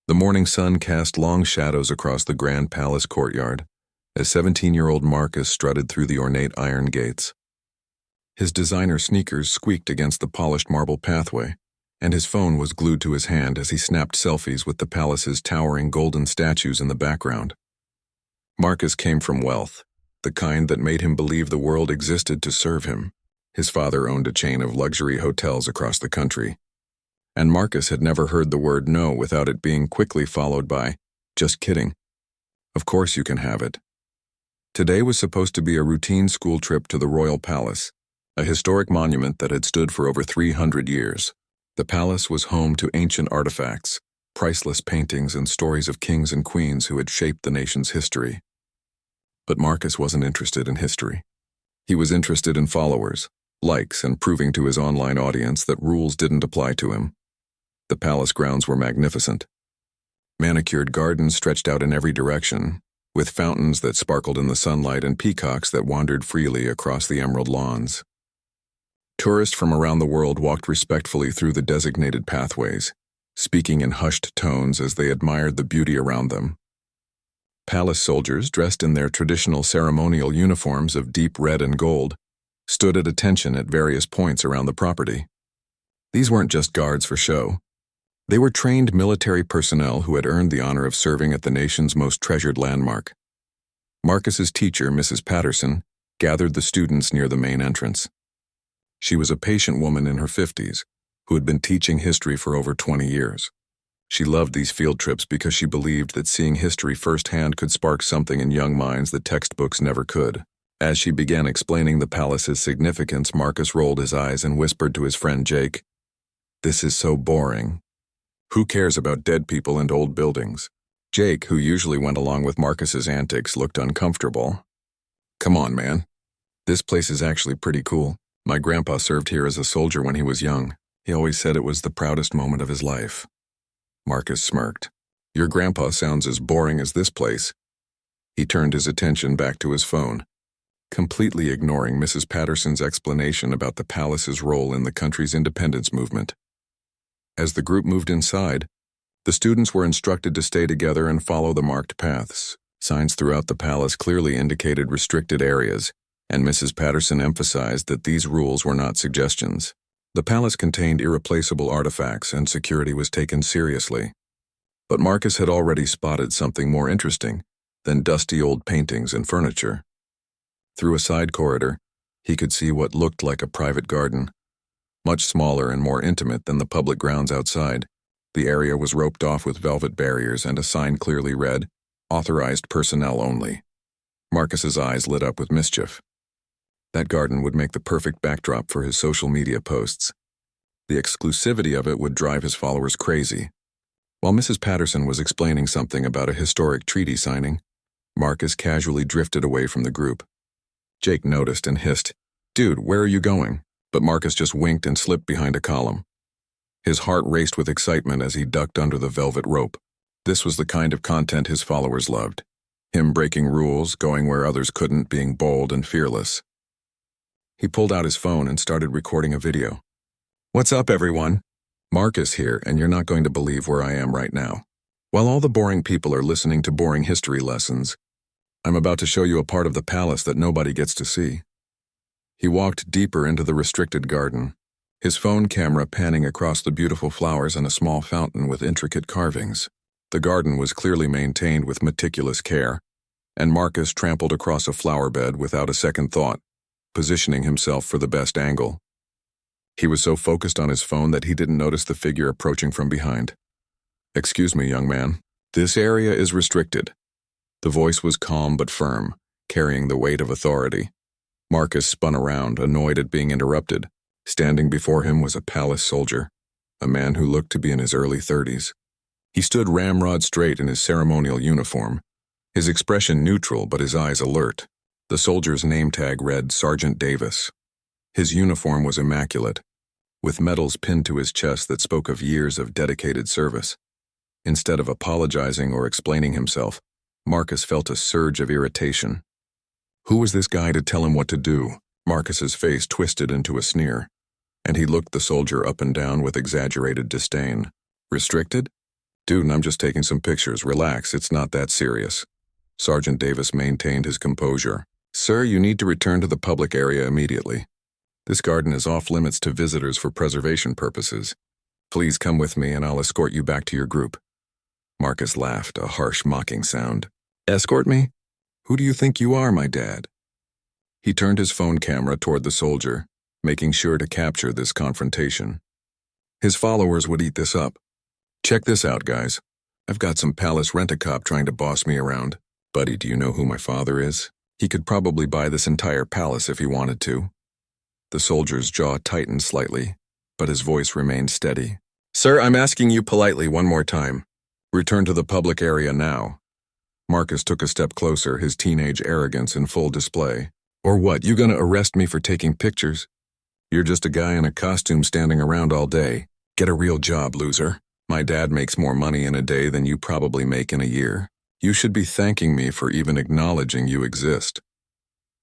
The morning sun cast long shadows across the grand palace courtyard as 17-year-old Marcus strutted through the ornate iron gates. His designer sneakers squeaked against the polished marble pathway, and his phone was glued to his hand as he snapped selfies with the palace's towering golden statues in the background. Marcus came from wealth, the kind that made him believe the world existed to serve him. His father owned a chain of luxury hotels across the country, and Marcus had never heard the word no without it being quickly followed by, "Just kidding. Of course you can have it." Today was supposed to be a routine school trip to the Royal Palace, a historic monument that had stood for over 300 years. The palace was home to ancient artifacts, priceless paintings, and stories of kings and queens who had shaped the nation's history. But Marcus wasn't interested in history. He was interested in followers, likes, and proving to his online audience that rules didn't apply to him. The palace grounds were magnificent. Manicured gardens stretched out in every direction, with fountains that sparkled in the sunlight and peacocks that wandered freely across the emerald lawns. Tourists from around the world walked respectfully through the designated pathways, speaking in hushed tones as they admired the beauty around them. Palace soldiers, dressed in their traditional ceremonial uniforms of deep red and gold, stood at attention at various points around the property. These weren't just guards for show. They were trained military personnel who had earned the honor of serving at the nation's most treasured landmark. Marcus's teacher, Mrs. Patterson, gathered the students near the main entrance. She was a patient woman in her 50s who had been teaching history for over 20 years. She loved these field trips because she believed that seeing history firsthand could spark something in young minds that textbooks never could. As she began explaining the palace's significance, Marcus rolled his eyes and whispered to his friend Jake, "This is so boring. Who cares about dead people and old buildings?" Jake, who usually went along with Marcus's antics, looked uncomfortable. "Come on, man. This place is actually pretty cool. My grandpa served here as a soldier when he was young. He always said it was the proudest moment of his life." Marcus smirked. "Your grandpa sounds as boring as this place." He turned his attention back to his phone, completely ignoring Mrs. Patterson's explanation about the palace's role in the country's independence movement. As the group moved inside, the students were instructed to stay together and follow the marked paths. Signs throughout the palace clearly indicated restricted areas, and Mrs. Patterson emphasized that these rules were not suggestions. The palace contained irreplaceable artifacts, and security was taken seriously. But Marcus had already spotted something more interesting than dusty old paintings and furniture. Through a side corridor, he could see what looked like a private garden. Much smaller and more intimate than the public grounds outside, the area was roped off with velvet barriers and a sign clearly read, "Authorized personnel only." Marcus's eyes lit up with mischief. That garden would make the perfect backdrop for his social media posts. The exclusivity of it would drive his followers crazy. While Mrs. Patterson was explaining something about a historic treaty signing, Marcus casually drifted away from the group. Jake noticed and hissed, "Dude, where are you going?" But Marcus just winked and slipped behind a column. His heart raced with excitement as he ducked under the velvet rope. This was the kind of content his followers loved. Him breaking rules, going where others couldn't, being bold and fearless. He pulled out his phone and started recording a video. "What's up, everyone? Marcus here, and you're not going to believe where I am right now. While all the boring people are listening to boring history lessons, I'm about to show you a part of the palace that nobody gets to see." He walked deeper into the restricted garden, his phone camera panning across the beautiful flowers and a small fountain with intricate carvings. The garden was clearly maintained with meticulous care, and Marcus trampled across a flower bed without a second thought, positioning himself for the best angle. He was so focused on his phone that he didn't notice the figure approaching from behind. "Excuse me, young man. This area is restricted." The voice was calm but firm, carrying the weight of authority. Marcus spun around, annoyed at being interrupted. Standing before him was a palace soldier, a man who looked to be in his early 30s. He stood ramrod straight in his ceremonial uniform, his expression neutral but his eyes alert. The soldier's name tag read Sergeant Davis. His uniform was immaculate, with medals pinned to his chest that spoke of years of dedicated service. Instead of apologizing or explaining himself, Marcus felt a surge of irritation. Who was this guy to tell him what to do? Marcus's face twisted into a sneer, and he looked the soldier up and down with exaggerated disdain. Restricted? Dude, I'm just taking some pictures. Relax, it's not that serious. Sergeant Davis maintained his composure. Sir, you need to return to the public area immediately. This garden is off limits to visitors for preservation purposes. Please come with me and I'll escort you back to your group. Marcus laughed, a harsh, mocking sound. Escort me? Who do you think you are, my dad? He turned his phone camera toward the soldier, making sure to capture this confrontation. His followers would eat this up. Check this out, guys. I've got some palace rent-a-cop trying to boss me around. Buddy, do you know who my father is? He could probably buy this entire palace if he wanted to. The soldier's jaw tightened slightly, but his voice remained steady. Sir, I'm asking you politely one more time. Return to the public area now. Marcus took a step closer, his teenage arrogance in full display. Or what, you gonna arrest me for taking pictures? You're just a guy in a costume standing around all day. Get a real job, loser. My dad makes more money in a day than you probably make in a year. You should be thanking me for even acknowledging you exist.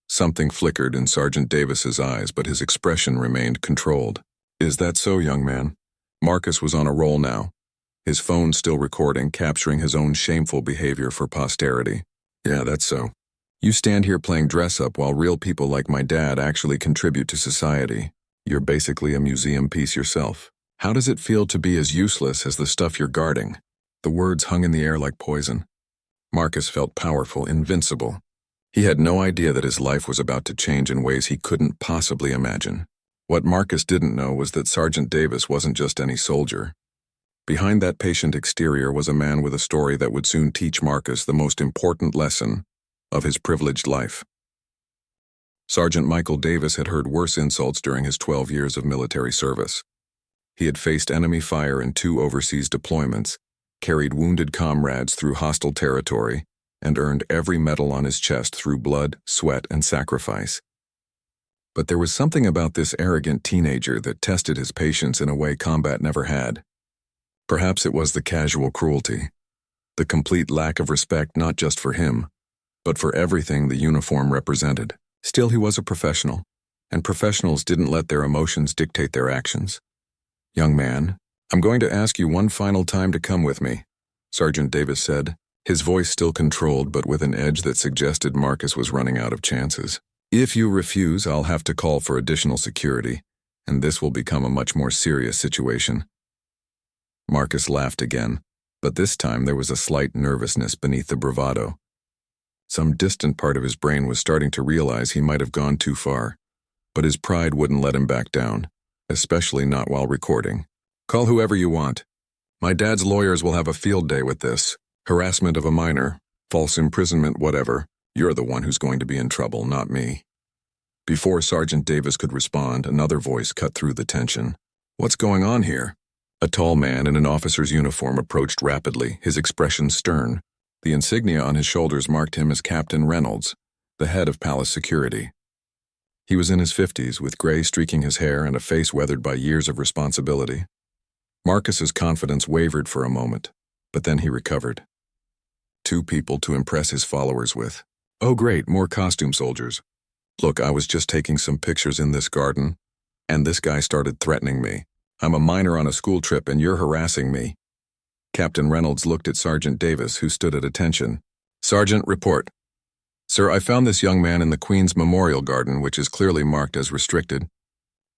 Something flickered in Sergeant Davis's eyes, but his expression remained controlled. Is that so, young man? Marcus was on a roll now, his phone still recording, capturing his own shameful behavior for posterity. Yeah, that's so. You stand here playing dress-up while real people like my dad actually contribute to society. You're basically a museum piece yourself. How does it feel to be as useless as the stuff you're guarding? The words hung in the air like poison. Marcus felt powerful, invincible. He had no idea that his life was about to change in ways he couldn't possibly imagine. What Marcus didn't know was that Sergeant Davis wasn't just any soldier. Behind that patient exterior was a man with a story that would soon teach Marcus the most important lesson of his privileged life. Sergeant Michael Davis had heard worse insults during his 12 years of military service. He had faced enemy fire in 2 overseas deployments, carried wounded comrades through hostile territory, and earned every medal on his chest through blood, sweat, and sacrifice. But there was something about this arrogant teenager that tested his patience in a way combat never had. Perhaps it was the casual cruelty, the complete lack of respect not just for him, but for everything the uniform represented. Still, he was a professional, and professionals didn't let their emotions dictate their actions. Young man, I'm going to ask you one final time to come with me, Sergeant Davis said, his voice still controlled but with an edge that suggested Marcus was running out of chances. If you refuse, I'll have to call for additional security, and this will become a much more serious situation. Marcus laughed again, but this time there was a slight nervousness beneath the bravado. Some distant part of his brain was starting to realize he might have gone too far, but his pride wouldn't let him back down, especially not while recording. Call whoever you want. My dad's lawyers will have a field day with this. Harassment of a minor, false imprisonment, whatever. You're the one who's going to be in trouble, not me. Before Sergeant Davis could respond, another voice cut through the tension. What's going on here? A tall man in an officer's uniform approached rapidly, his expression stern. The insignia on his shoulders marked him as Captain Reynolds, the head of Palace Security. He was in his 50s, with gray streaking his hair and a face weathered by years of responsibility. Marcus's confidence wavered for a moment, but then he recovered. 2 people to impress his followers with. Oh great, more costume soldiers. Look, I was just taking some pictures in this garden, and this guy started threatening me. I'm a minor on a school trip and you're harassing me. Captain Reynolds looked at Sergeant Davis, who stood at attention. Sergeant, report. Sir, I found this young man in the Queen's Memorial Garden, which is clearly marked as restricted.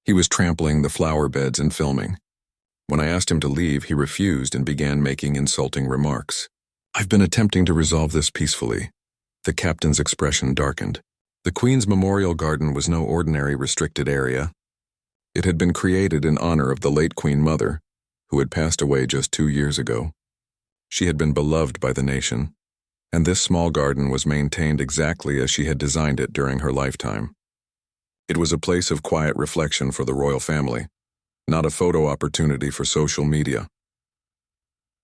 He was trampling the flower beds and filming. When I asked him to leave, he refused and began making insulting remarks. I've been attempting to resolve this peacefully. The captain's expression darkened. The Queen's Memorial Garden was no ordinary restricted area. It had been created in honor of the late Queen Mother, who had passed away just 2 years ago. She had been beloved by the nation, and this small garden was maintained exactly as she had designed it during her lifetime. It was a place of quiet reflection for the royal family, not a photo opportunity for social media.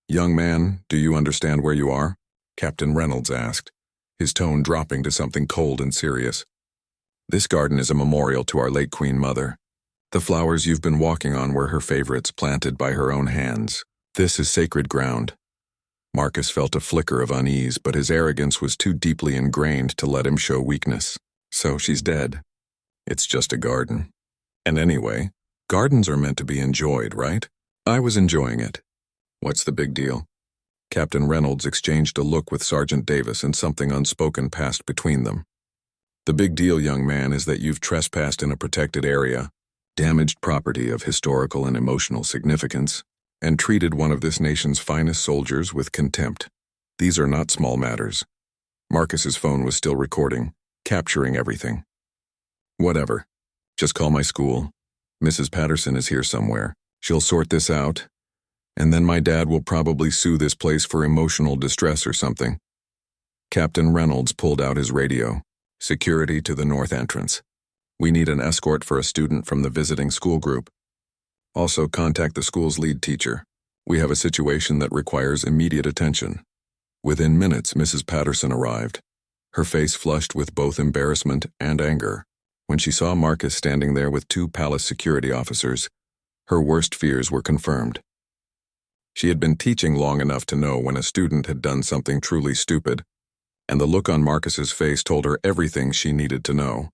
Young man, do you understand where you are? Captain Reynolds asked, his tone dropping to something cold and serious. This garden is a memorial to our late Queen Mother. The flowers you've been walking on were her favorites, planted by her own hands. This is sacred ground. Marcus felt a flicker of unease, but his arrogance was too deeply ingrained to let him show weakness. So she's dead. It's just a garden. And anyway, gardens are meant to be enjoyed, right? I was enjoying it. What's the big deal? Captain Reynolds exchanged a look with Sergeant Davis and something unspoken passed between them. The big deal, young man, is that you've trespassed in a protected area, damaged property of historical and emotional significance, and treated one of this nation's finest soldiers with contempt. These are not small matters. Marcus's phone was still recording, capturing everything. Whatever. Just call my school. Mrs. Patterson is here somewhere. She'll sort this out. And then my dad will probably sue this place for emotional distress or something. Captain Reynolds pulled out his radio. Security to the north entrance. We need an escort for a student from the visiting school group. Also contact the school's lead teacher. We have a situation that requires immediate attention. Within minutes, Mrs. Patterson arrived. Her face flushed with both embarrassment and anger. When she saw Marcus standing there with 2 palace security officers, her worst fears were confirmed. She had been teaching long enough to know when a student had done something truly stupid, and the look on Marcus's face told her everything she needed to know.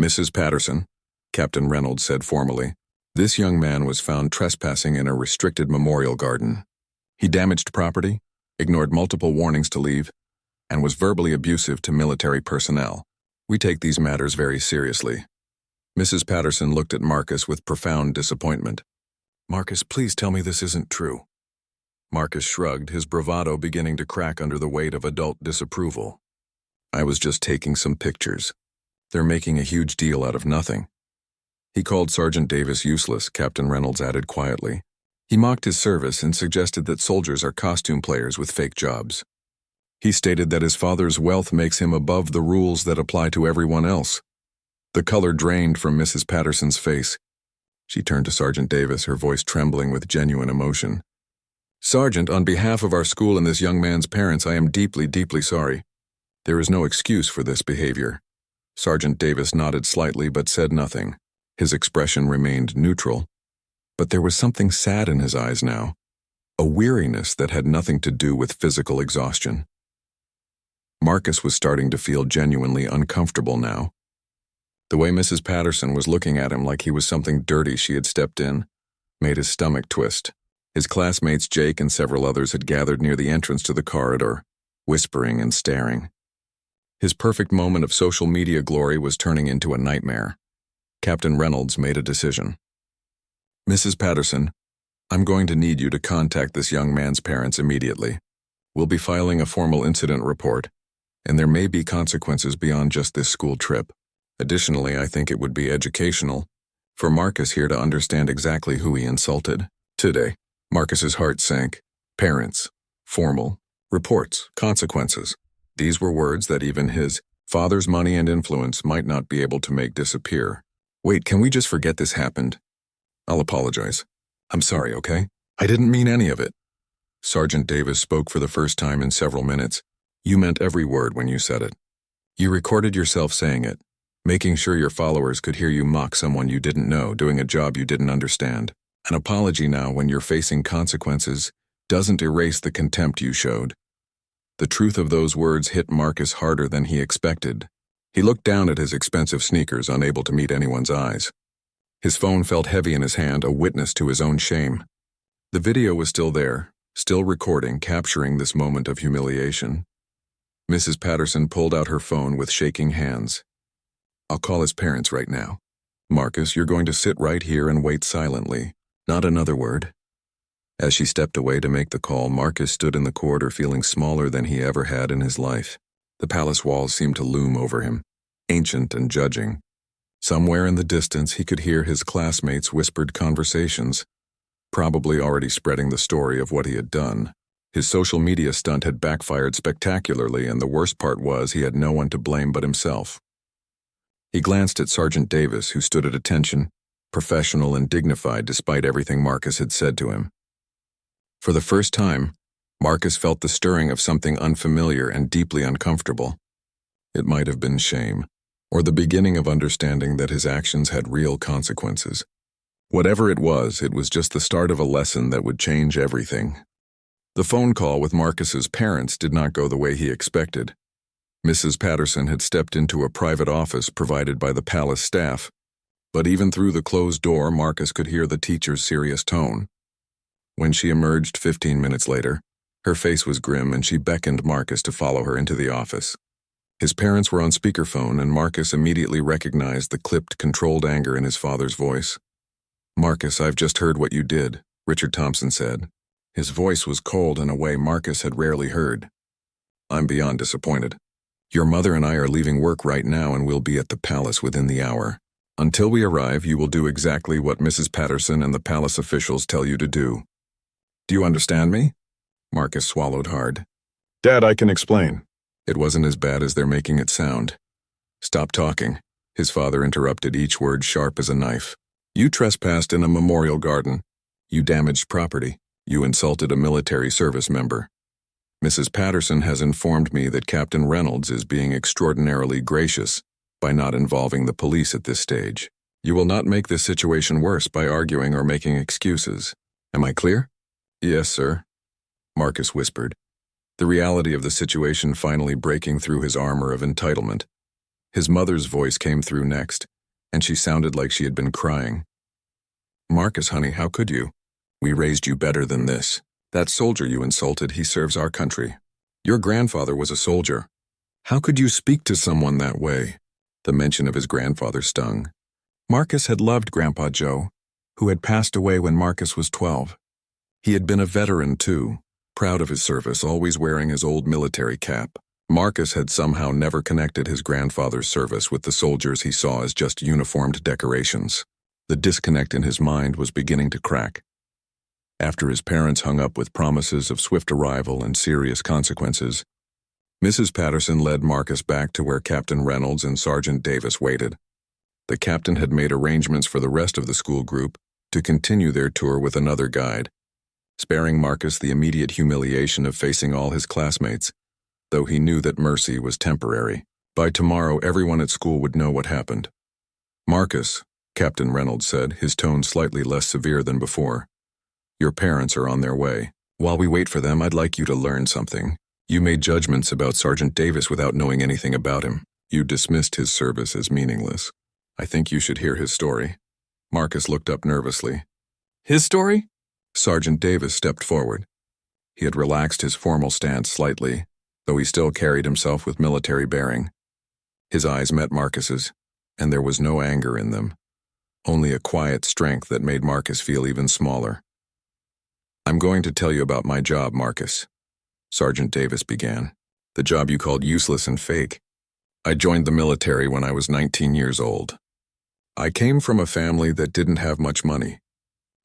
Mrs. Patterson, Captain Reynolds said formally, this young man was found trespassing in a restricted memorial garden. He damaged property, ignored multiple warnings to leave, and was verbally abusive to military personnel. We take these matters very seriously. Mrs. Patterson looked at Marcus with profound disappointment. Marcus, please tell me this isn't true. Marcus shrugged, his bravado beginning to crack under the weight of adult disapproval. I was just taking some pictures. They're making a huge deal out of nothing. He called Sergeant Davis useless, Captain Reynolds added quietly. He mocked his service and suggested that soldiers are costume players with fake jobs. He stated that his father's wealth makes him above the rules that apply to everyone else. The color drained from Mrs. Patterson's face. She turned to Sergeant Davis, her voice trembling with genuine emotion. Sergeant, on behalf of our school and this young man's parents, I am deeply, deeply sorry. There is no excuse for this behavior. Sergeant Davis nodded slightly but said nothing. His expression remained neutral. But there was something sad in his eyes now, a weariness that had nothing to do with physical exhaustion. Marcus was starting to feel genuinely uncomfortable now. The way Mrs. Patterson was looking at him like he was something dirty she had stepped in made his stomach twist. His classmates Jake and several others had gathered near the entrance to the corridor, whispering and staring. His perfect moment of social media glory was turning into a nightmare. Captain Reynolds made a decision. Mrs. Patterson, I'm going to need you to contact this young man's parents immediately. We'll be filing a formal incident report, and there may be consequences beyond just this school trip. Additionally, I think it would be educational for Marcus here to understand exactly who he insulted. Today, Marcus's heart sank. Parents, formal, reports, consequences. These were words that even his father's money and influence might not be able to make disappear. Wait, can we just forget this happened? I'll apologize. I'm sorry, okay? I didn't mean any of it. Sergeant Davis spoke for the first time in several minutes. You meant every word when you said it. You recorded yourself saying it, making sure your followers could hear you mock someone you didn't know doing a job you didn't understand. An apology now when you're facing consequences doesn't erase the contempt you showed. The truth of those words hit Marcus harder than he expected. He looked down at his expensive sneakers, unable to meet anyone's eyes. His phone felt heavy in his hand, a witness to his own shame. The video was still there, still recording, capturing this moment of humiliation. Mrs. Patterson pulled out her phone with shaking hands. I'll call his parents right now. Marcus, you're going to sit right here and wait silently. Not another word. As she stepped away to make the call, Marcus stood in the corridor feeling smaller than he ever had in his life. The palace walls seemed to loom over him, ancient and judging. Somewhere in the distance he could hear his classmates' whispered conversations, probably already spreading the story of what he had done. His social media stunt had backfired spectacularly, and the worst part was he had no one to blame but himself. He glanced at Sergeant Davis, who stood at attention, professional and dignified despite everything Marcus had said to him. For the first time, Marcus felt the stirring of something unfamiliar and deeply uncomfortable. It might have been shame, or the beginning of understanding that his actions had real consequences. Whatever it was just the start of a lesson that would change everything. The phone call with Marcus's parents did not go the way he expected. Mrs. Patterson had stepped into a private office provided by the palace staff, but even through the closed door, Marcus could hear the teacher's serious tone. When she emerged 15 minutes later, Her face was grim and she beckoned Marcus to follow her into the office. His parents were on speakerphone and Marcus immediately recognized the clipped, controlled anger in his father's voice. "Marcus, I've just heard what you did," Richard Thompson said. His voice was cold in a way Marcus had rarely heard. "I'm beyond disappointed. Your mother and I are leaving work right now and we'll be at the palace within the hour. Until we arrive, you will do exactly what Mrs. Patterson and the palace officials tell you to do. Do you understand me?" Marcus swallowed hard. "Dad, I can explain." It wasn't as bad as they're making it sound. "Stop talking," his father interrupted, each word sharp as a knife. "You trespassed in a memorial garden. You damaged property. You insulted a military service member. Mrs. Patterson has informed me that Captain Reynolds is being extraordinarily gracious by not involving the police at this stage. You will not make this situation worse by arguing or making excuses. Am I clear?" "Yes, sir," Marcus whispered, the reality of the situation finally breaking through his armor of entitlement. His mother's voice came through next, and she sounded like she had been crying. "Marcus, honey, how could you? We raised you better than this. That soldier you insulted, he serves our country. Your grandfather was a soldier. How could you speak to someone that way?" The mention of his grandfather stung. Marcus had loved Grandpa Joe, who had passed away when Marcus was 12. He had been a veteran too, proud of his service, always wearing his old military cap. Marcus had somehow never connected his grandfather's service with the soldiers he saw as just uniformed decorations. The disconnect in his mind was beginning to crack. After his parents hung up with promises of swift arrival and serious consequences, Mrs. Patterson led Marcus back to where Captain Reynolds and Sergeant Davis waited. The captain had made arrangements for the rest of the school group to continue their tour with another guide, sparing Marcus the immediate humiliation of facing all his classmates, though he knew that mercy was temporary. By tomorrow, everyone at school would know what happened. "Marcus," Captain Reynolds said, his tone slightly less severe than before, "your parents are on their way. While we wait for them, I'd like you to learn something. You made judgments about Sergeant Davis without knowing anything about him. You dismissed his service as meaningless. I think you should hear his story." Marcus looked up nervously. "His story?" Sergeant Davis stepped forward. He had relaxed his formal stance slightly, though he still carried himself with military bearing. His eyes met Marcus's, and there was no anger in them, only a quiet strength that made Marcus feel even smaller. "I'm going to tell you about my job, Marcus," Sergeant Davis began. "The job you called useless and fake. I joined the military when I was 19 years old. I came from a family that didn't have much money.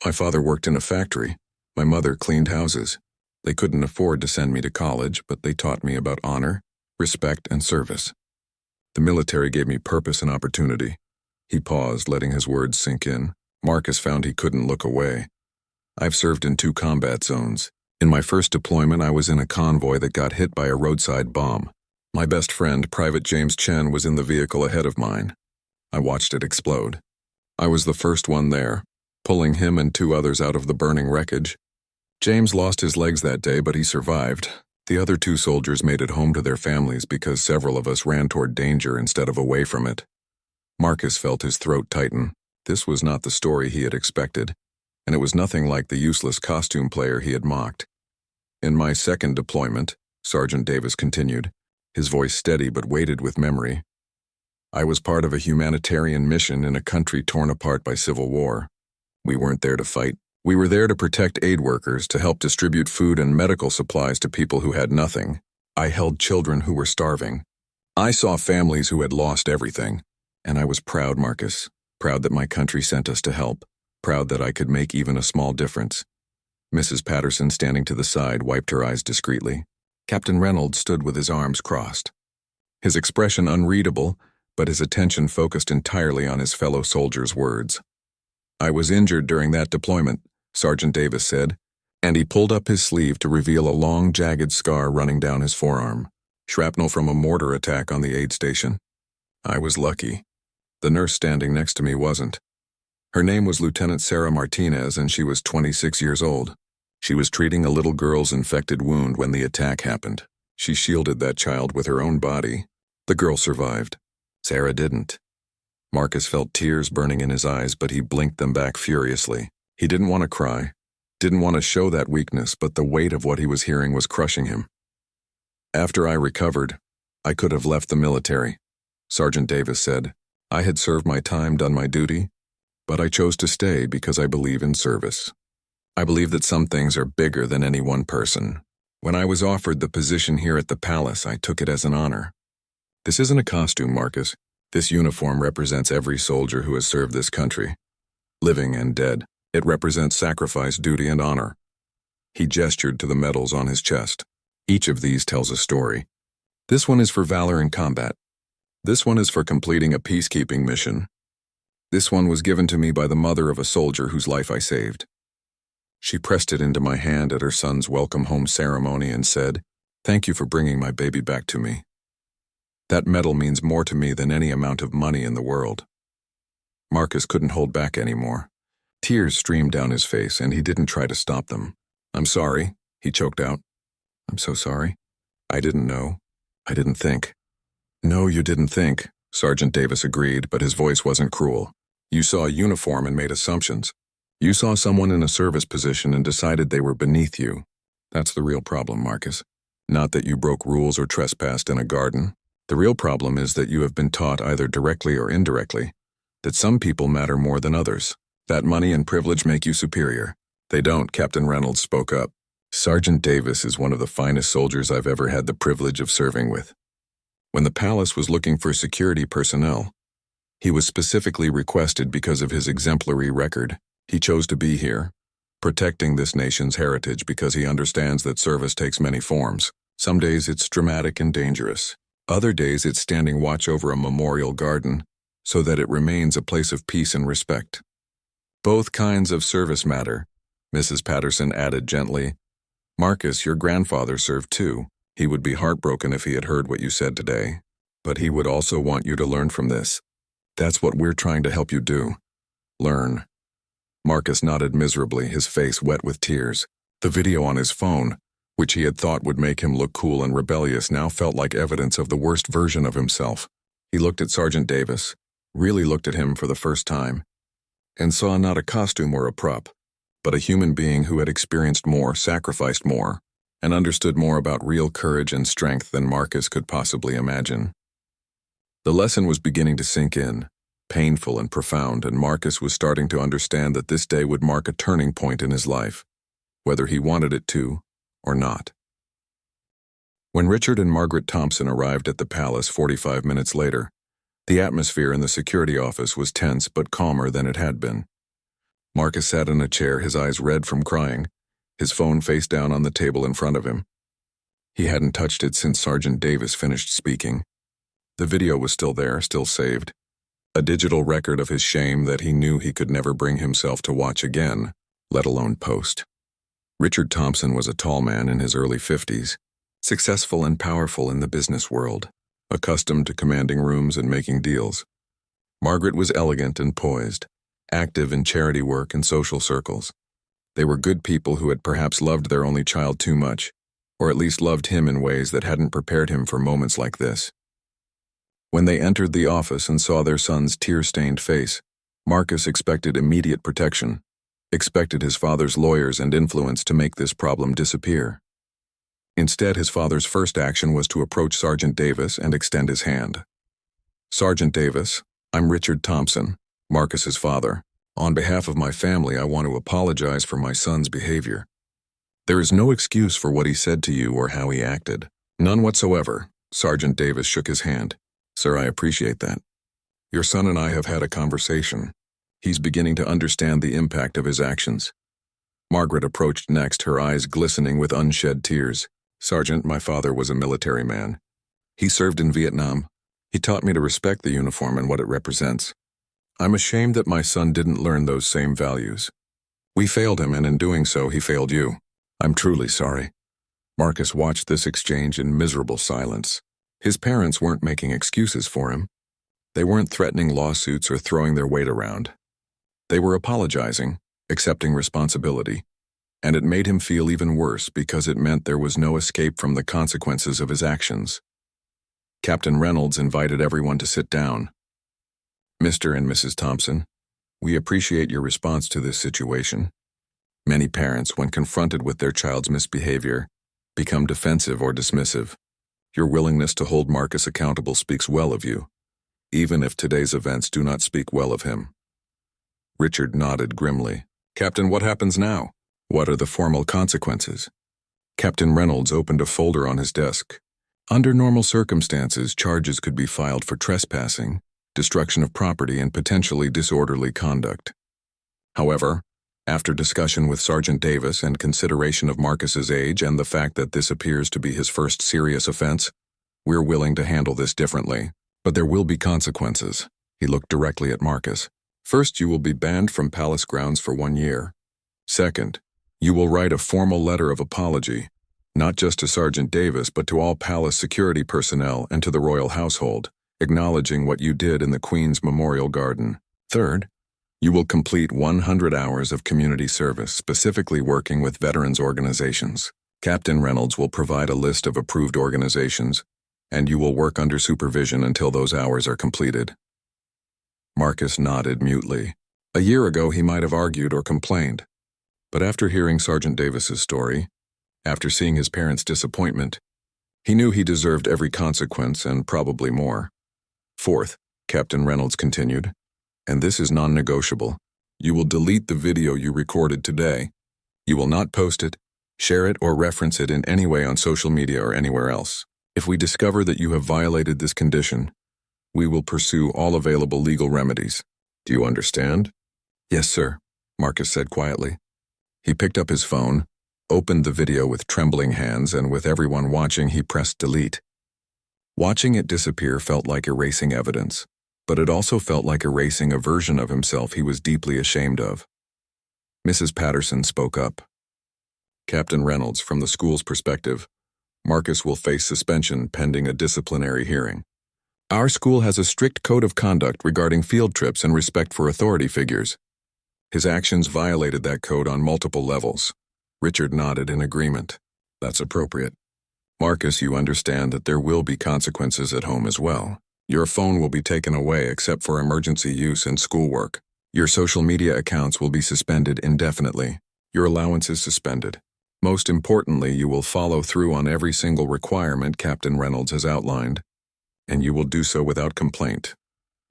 My father worked in a factory. My mother cleaned houses. They couldn't afford to send me to college, but they taught me about honor, respect, and service. The military gave me purpose and opportunity." He paused, letting his words sink in. Marcus found he couldn't look away. "I've served in 2 combat zones. In my first deployment, I was in a convoy that got hit by a roadside bomb. My best friend, Private James Chen, was in the vehicle ahead of mine. I watched it explode. I was the first one there, pulling him and 2 others out of the burning wreckage. James lost his legs that day, but he survived. The other 2 soldiers made it home to their families because several of us ran toward danger instead of away from it." Marcus felt his throat tighten. This was not the story he had expected, and it was nothing like the useless costume player he had mocked. "In my second deployment," Sergeant Davis continued, his voice steady but weighted with memory, "I was part of a humanitarian mission in a country torn apart by civil war. We weren't there to fight. We were there to protect aid workers, to help distribute food and medical supplies to people who had nothing. I held children who were starving. I saw families who had lost everything. And I was proud, Marcus. Proud that my country sent us to help. Proud that I could make even a small difference." Mrs. Patterson, standing to the side, wiped her eyes discreetly. Captain Reynolds stood with his arms crossed, his expression unreadable, but his attention focused entirely on his fellow soldier's words. "I was injured during that deployment," Sergeant Davis said, and he pulled up his sleeve to reveal a long, jagged scar running down his forearm. "Shrapnel from a mortar attack on the aid station. I was lucky. The nurse standing next to me wasn't. Her name was Lieutenant Sarah Martinez, and she was 26 years old. She was treating a little girl's infected wound when the attack happened. She shielded that child with her own body. The girl survived. Sarah didn't." Marcus felt tears burning in his eyes, but he blinked them back furiously. He didn't want to cry. Didn't want to show that weakness, but the weight of what he was hearing was crushing him. After I recovered, I could have left the military, Sergeant Davis said. I had served my time, done my duty, but I chose to stay because I believe in service. I believe that some things are bigger than any one person. When I was offered the position here at the palace, I took it as an honor. This isn't a costume, Marcus. This uniform represents every soldier who has served this country, living and dead. It represents sacrifice, duty, and honor. He gestured to the medals on his chest. Each of these tells a story. This one is for valor in combat. This one is for completing a peacekeeping mission. This one was given to me by the mother of a soldier whose life I saved. She pressed it into my hand at her son's welcome home ceremony and said, "Thank you for bringing my baby back to me." That medal means more to me than any amount of money in the world. Marcus couldn't hold back anymore. Tears streamed down his face, and he didn't try to stop them. "I'm sorry," he choked out. "I'm so sorry. I didn't know. I didn't think." "No, you didn't think," Sergeant Davis agreed, but his voice wasn't cruel. "You saw a uniform and made assumptions. You saw someone in a service position and decided they were beneath you. That's the real problem, Marcus. Not that you broke rules or trespassed in a garden. The real problem is that you have been taught, either directly or indirectly, that some people matter more than others, that money and privilege make you superior." "They don't," Captain Reynolds spoke up. "Sergeant Davis is one of the finest soldiers I've ever had the privilege of serving with. When the palace was looking for security personnel, he was specifically requested because of his exemplary record. He chose to be here, protecting this nation's heritage because he understands that service takes many forms. Some days it's dramatic and dangerous. Other days it's standing watch over a memorial garden so that it remains a place of peace and respect. Both kinds of service matter," Mrs. Patterson added gently. "Marcus, your grandfather served too. He would be heartbroken if he had heard what you said today. But he would also want you to learn from this. That's what we're trying to help you do. Learn." Marcus nodded miserably, his face wet with tears. The video on his phone, which he had thought would make him look cool and rebellious, now felt like evidence of the worst version of himself. He looked at Sergeant Davis, really looked at him for the first time, and saw not a costume or a prop, but a human being who had experienced more, sacrificed more, and understood more about real courage and strength than Marcus could possibly imagine. The lesson was beginning to sink in, painful and profound, and Marcus was starting to understand that this day would mark a turning point in his life, whether he wanted it to or not. When Richard and Margaret Thompson arrived at the palace 45 minutes later, the atmosphere in the security office was tense but calmer than it had been. Marcus sat in a chair, his eyes red from crying, his phone face down on the table in front of him. He hadn't touched it since Sergeant Davis finished speaking. The video was still there, still saved. A digital record of his shame that he knew he could never bring himself to watch again, let alone post. Richard Thompson was a tall man in his early 50s, successful and powerful in the business world, accustomed to commanding rooms and making deals. Margaret was elegant and poised, active in charity work and social circles. They were good people who had perhaps loved their only child too much, or at least loved him in ways that hadn't prepared him for moments like this. When they entered the office and saw their son's tear-stained face, Marcus expected immediate protection, expected his father's lawyers and influence to make this problem disappear. Instead, his father's first action was to approach Sergeant Davis and extend his hand. "Sergeant Davis, I'm Richard Thompson, Marcus's father. On behalf of my family, I want to apologize for my son's behavior. There is no excuse for what he said to you or how he acted. None whatsoever." Sergeant Davis shook his hand. "Sir, I appreciate that. Your son and I have had a conversation. He's beginning to understand the impact of his actions." Margaret approached next, her eyes glistening with unshed tears. "Sergeant, my father was a military man. He served in Vietnam. He taught me to respect the uniform and what it represents. I'm ashamed that my son didn't learn those same values. We failed him, and in doing so, he failed you. I'm truly sorry." Marcus watched this exchange in miserable silence. His parents weren't making excuses for him. They weren't threatening lawsuits or throwing their weight around. They were apologizing, accepting responsibility, and it made him feel even worse because it meant there was no escape from the consequences of his actions. Captain Reynolds invited everyone to sit down. "Mr. and Mrs. Thompson, we appreciate your response to this situation. Many parents, when confronted with their child's misbehavior, become defensive or dismissive. Your willingness to hold Marcus accountable speaks well of you, even if today's events do not speak well of him. Richard nodded grimly. Captain, what happens now? What are the formal consequences? Captain Reynolds opened a folder on his desk. Under normal circumstances, charges could be filed for trespassing, destruction of property, and potentially disorderly conduct. However, after discussion with Sergeant Davis and consideration of Marcus's age and the fact that this appears to be his first serious offense, we're willing to handle this differently. But there will be consequences. He looked directly at Marcus. First, you will be banned from palace grounds for 1 year. Second, you will write a formal letter of apology, not just to Sergeant Davis, but to all palace security personnel and to the royal household, acknowledging what you did in the Queen's Memorial Garden. Third, you will complete 100 hours of community service, specifically working with veterans organizations. Captain Reynolds will provide a list of approved organizations, and you will work under supervision until those hours are completed. Marcus nodded mutely. A year ago, he might have argued or complained. But after hearing Sergeant Davis's story, after seeing his parents' disappointment, he knew he deserved every consequence and probably more. Fourth, Captain Reynolds continued, and this is non-negotiable. You will delete the video you recorded today. You will not post it, share it, or reference it in any way on social media or anywhere else. If we discover that you have violated this condition, we will pursue all available legal remedies. Do you understand? Yes, sir, Marcus said quietly. He picked up his phone, opened the video with trembling hands, and with everyone watching, he pressed delete. Watching it disappear felt like erasing evidence, but it also felt like erasing a version of himself he was deeply ashamed of. Mrs. Patterson spoke up. Captain Reynolds, from the school's perspective, Marcus will face suspension pending a disciplinary hearing. Our school has a strict code of conduct regarding field trips and respect for authority figures. His actions violated that code on multiple levels. Richard nodded in agreement. That's appropriate. Marcus, you understand that there will be consequences at home as well. Your phone will be taken away except for emergency use and schoolwork. Your social media accounts will be suspended indefinitely. Your allowance is suspended. Most importantly, you will follow through on every single requirement Captain Reynolds has outlined, and you will do so without complaint.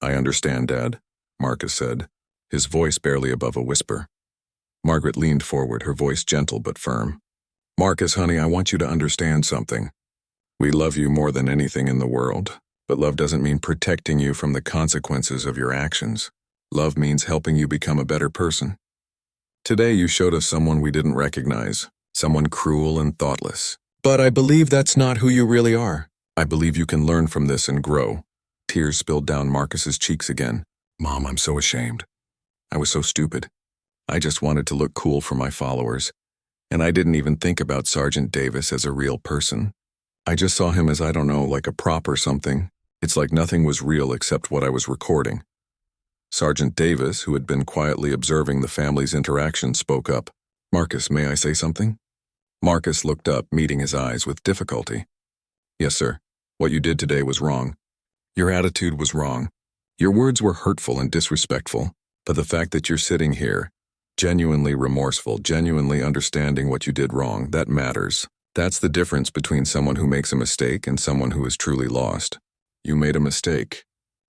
I understand, Dad, Marcus said, his voice barely above a whisper. Margaret leaned forward, her voice gentle but firm. Marcus, honey, I want you to understand something. We love you more than anything in the world, but love doesn't mean protecting you from the consequences of your actions. Love means helping you become a better person. Today you showed us someone we didn't recognize, someone cruel and thoughtless. But I believe that's not who you really are. I believe you can learn from this and grow. Tears spilled down Marcus's cheeks again. Mom, I'm so ashamed. I was so stupid. I just wanted to look cool for my followers, and I didn't even think about Sergeant Davis as a real person. I just saw him as, I don't know, like a prop or something. It's like nothing was real except what I was recording. Sergeant Davis, who had been quietly observing the family's interaction, spoke up. Marcus, may I say something? Marcus looked up, meeting his eyes with difficulty. Yes, sir. What you did today was wrong. Your attitude was wrong. Your words were hurtful and disrespectful, but the fact that you're sitting here, genuinely remorseful, genuinely understanding what you did wrong, that matters. That's the difference between someone who makes a mistake and someone who is truly lost. You made a mistake,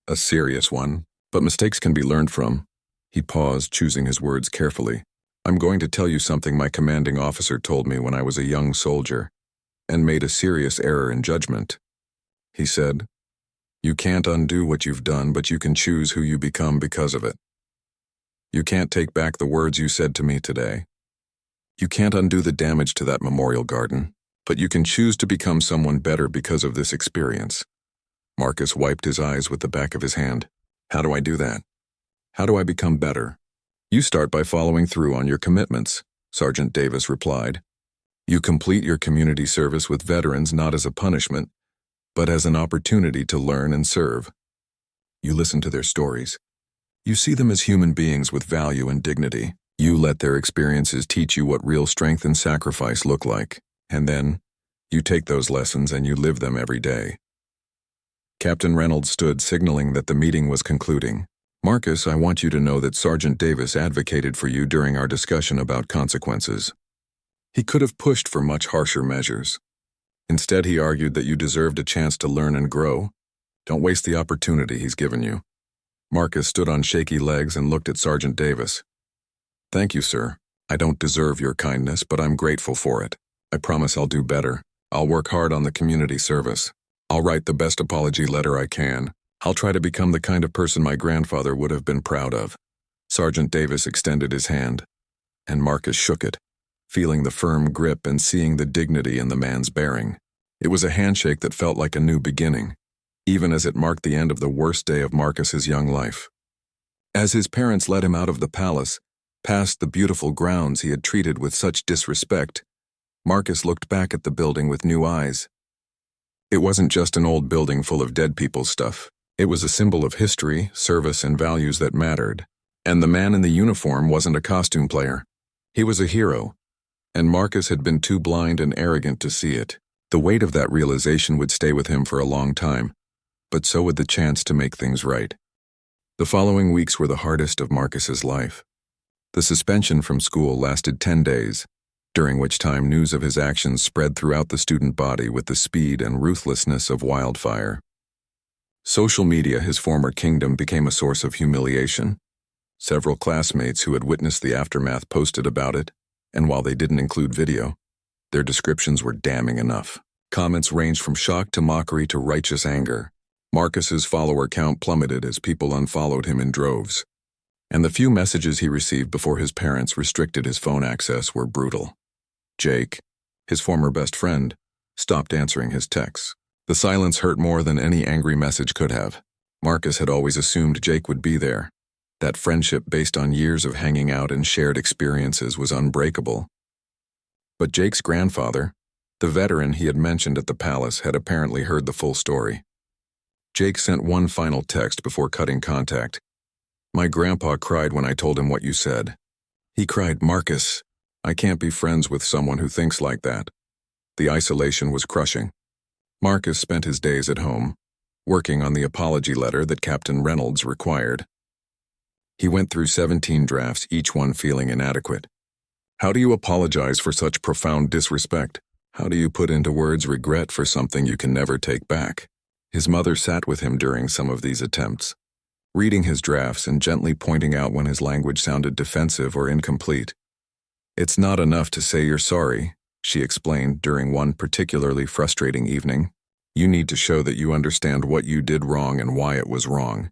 a serious one, but mistakes can be learned from. He paused, choosing his words carefully. I'm going to tell you something my commanding officer told me when I was a young soldier, and made a serious error in judgment. He said, you can't undo what you've done, but you can choose who you become because of it. You can't take back the words you said to me today. You can't undo the damage to that memorial garden, but you can choose to become someone better because of this experience. Marcus wiped his eyes with the back of his hand. How do I do that? How do I become better? You start by following through on your commitments, Sergeant Davis replied. You complete your community service with veterans not as a punishment, but as an opportunity to learn and serve. You listen to their stories. You see them as human beings with value and dignity. You let their experiences teach you what real strength and sacrifice look like, and then you take those lessons and you live them every day. Captain Reynolds stood, signaling that the meeting was concluding. Marcus, I want you to know that Sergeant Davis advocated for you during our discussion about consequences. He could have pushed for much harsher measures. Instead, he argued that you deserved a chance to learn and grow. Don't waste the opportunity he's given you. Marcus stood on shaky legs and looked at Sergeant Davis. Thank you, sir. I don't deserve your kindness, but I'm grateful for it. I promise I'll do better. I'll work hard on the community service. I'll write the best apology letter I can. I'll try to become the kind of person my grandfather would have been proud of. Sergeant Davis extended his hand, and Marcus shook it, feeling the firm grip and seeing the dignity in the man's bearing. It was a handshake that felt like a new beginning, even as it marked the end of the worst day of Marcus's young life. As his parents led him out of the palace, past the beautiful grounds he had treated with such disrespect, Marcus looked back at the building with new eyes. It wasn't just an old building full of dead people's stuff. It was a symbol of history, service, and values that mattered. And the man in the uniform wasn't a costume player. He was a hero, and Marcus had been too blind and arrogant to see it. The weight of that realization would stay with him for a long time, but so would the chance to make things right. The following weeks were the hardest of Marcus's life. The suspension from school lasted 10 days, during which time news of his actions spread throughout the student body with the speed and ruthlessness of wildfire. Social media, his former kingdom, became a source of humiliation. Several classmates who had witnessed the aftermath posted about it, and while they didn't include video, their descriptions were damning enough. Comments ranged from shock to mockery to righteous anger. Marcus's follower count plummeted as people unfollowed him in droves, and the few messages he received before his parents restricted his phone access were brutal. Jake, his former best friend, stopped answering his texts. The silence hurt more than any angry message could have. Marcus had always assumed Jake would be there. That friendship based on years of hanging out and shared experiences was unbreakable. But Jake's grandfather, the veteran he had mentioned at the palace, had apparently heard the full story. Jake sent one final text before cutting contact. My grandpa cried when I told him what you said. He cried, Marcus, I can't be friends with someone who thinks like that. The isolation was crushing. Marcus spent his days at home, working on the apology letter that Captain Reynolds required. He went through 17 drafts, each one feeling inadequate. How do you apologize for such profound disrespect? How do you put into words regret for something you can never take back? His mother sat with him during some of these attempts, reading his drafts and gently pointing out when his language sounded defensive or incomplete. It's not enough to say you're sorry, she explained during one particularly frustrating evening. You need to show that you understand what you did wrong and why it was wrong.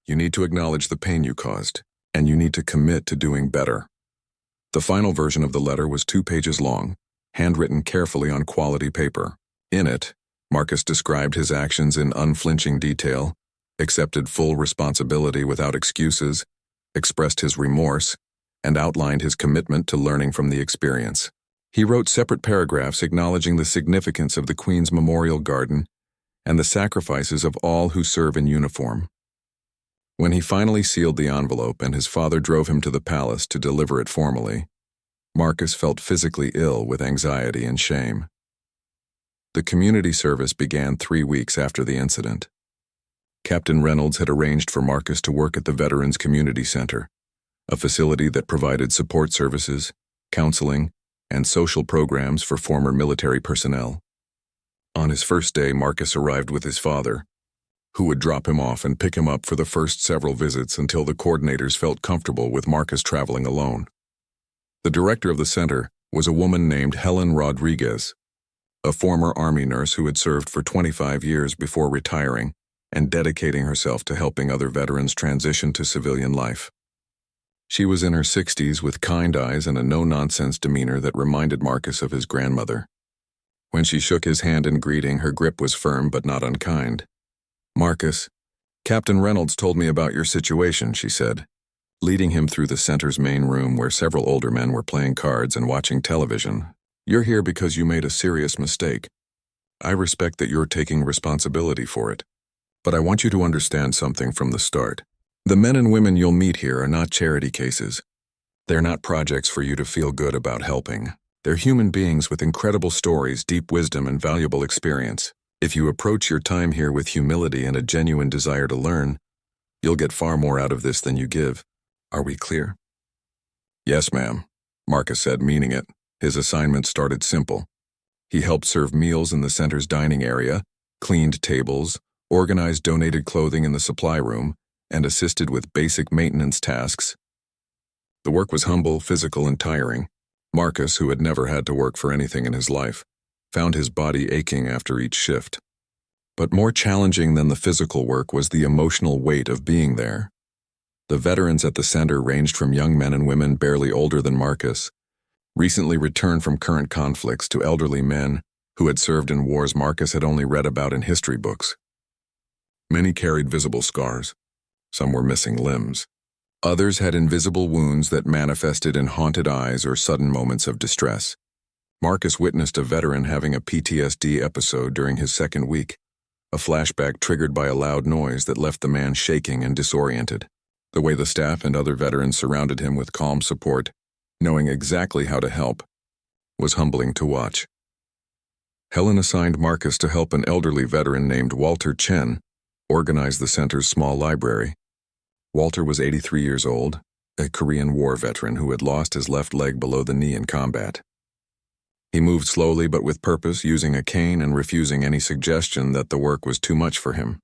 You need to acknowledge the pain you caused, and you need to commit to doing better. The final version of the letter was 2 pages long, handwritten carefully on quality paper. In it, Marcus described his actions in unflinching detail, accepted full responsibility without excuses, expressed his remorse, and outlined his commitment to learning from the experience. He wrote separate paragraphs acknowledging the significance of the Queen's Memorial Garden and the sacrifices of all who serve in uniform. When he finally sealed the envelope and his father drove him to the palace to deliver it formally, Marcus felt physically ill with anxiety and shame. The community service began 3 weeks after the incident. Captain Reynolds had arranged for Marcus to work at the Veterans Community Center, a facility that provided support services, counseling, and social programs for former military personnel. On his first day, Marcus arrived with his father, who would drop him off and pick him up for the first several visits until the coordinators felt comfortable with Marcus traveling alone. The director of the center was a woman named Helen Rodriguez, a former Army nurse who had served for 25 years before retiring and dedicating herself to helping other veterans transition to civilian life. She was in her 60s with kind eyes and a no-nonsense demeanor that reminded Marcus of his grandmother. When she shook his hand in greeting, her grip was firm but not unkind. Marcus, Captain Reynolds told me about your situation, she said, leading him through the center's main room where several older men were playing cards and watching television. You're here because you made a serious mistake. I respect that you're taking responsibility for it. But I want you to understand something from the start. The men and women you'll meet here are not charity cases. They're not projects for you to feel good about helping. They're human beings with incredible stories, deep wisdom, and valuable experience. If you approach your time here with humility and a genuine desire to learn, You'll get far more out of this than you give. Are we clear? Yes, ma'am, Marcus said, meaning it. His assignment started simple. He helped serve meals in the center's dining area, cleaned tables, organized donated clothing in the supply room, and assisted with basic maintenance tasks. The work was humble, physical, and tiring. Marcus, who had never had to work for anything in his life, found his body aching after each shift. But more challenging than the physical work was the emotional weight of being there. The veterans at the center ranged from young men and women barely older than Marcus, recently returned from current conflicts, to elderly men who had served in wars Marcus had only read about in history books. Many carried visible scars. Some were missing limbs. Others had invisible wounds that manifested in haunted eyes or sudden moments of distress. Marcus witnessed a veteran having a PTSD episode during his second week, a flashback triggered by a loud noise that left the man shaking and disoriented. The way the staff and other veterans surrounded him with calm support, knowing exactly how to help, was humbling to watch. Helen assigned Marcus to help an elderly veteran named Walter Chen organize the center's small library. Walter was 83 years old, a Korean War veteran who had lost his left leg below the knee in combat. He moved slowly but with purpose, using a cane and refusing any suggestion that the work was too much for him.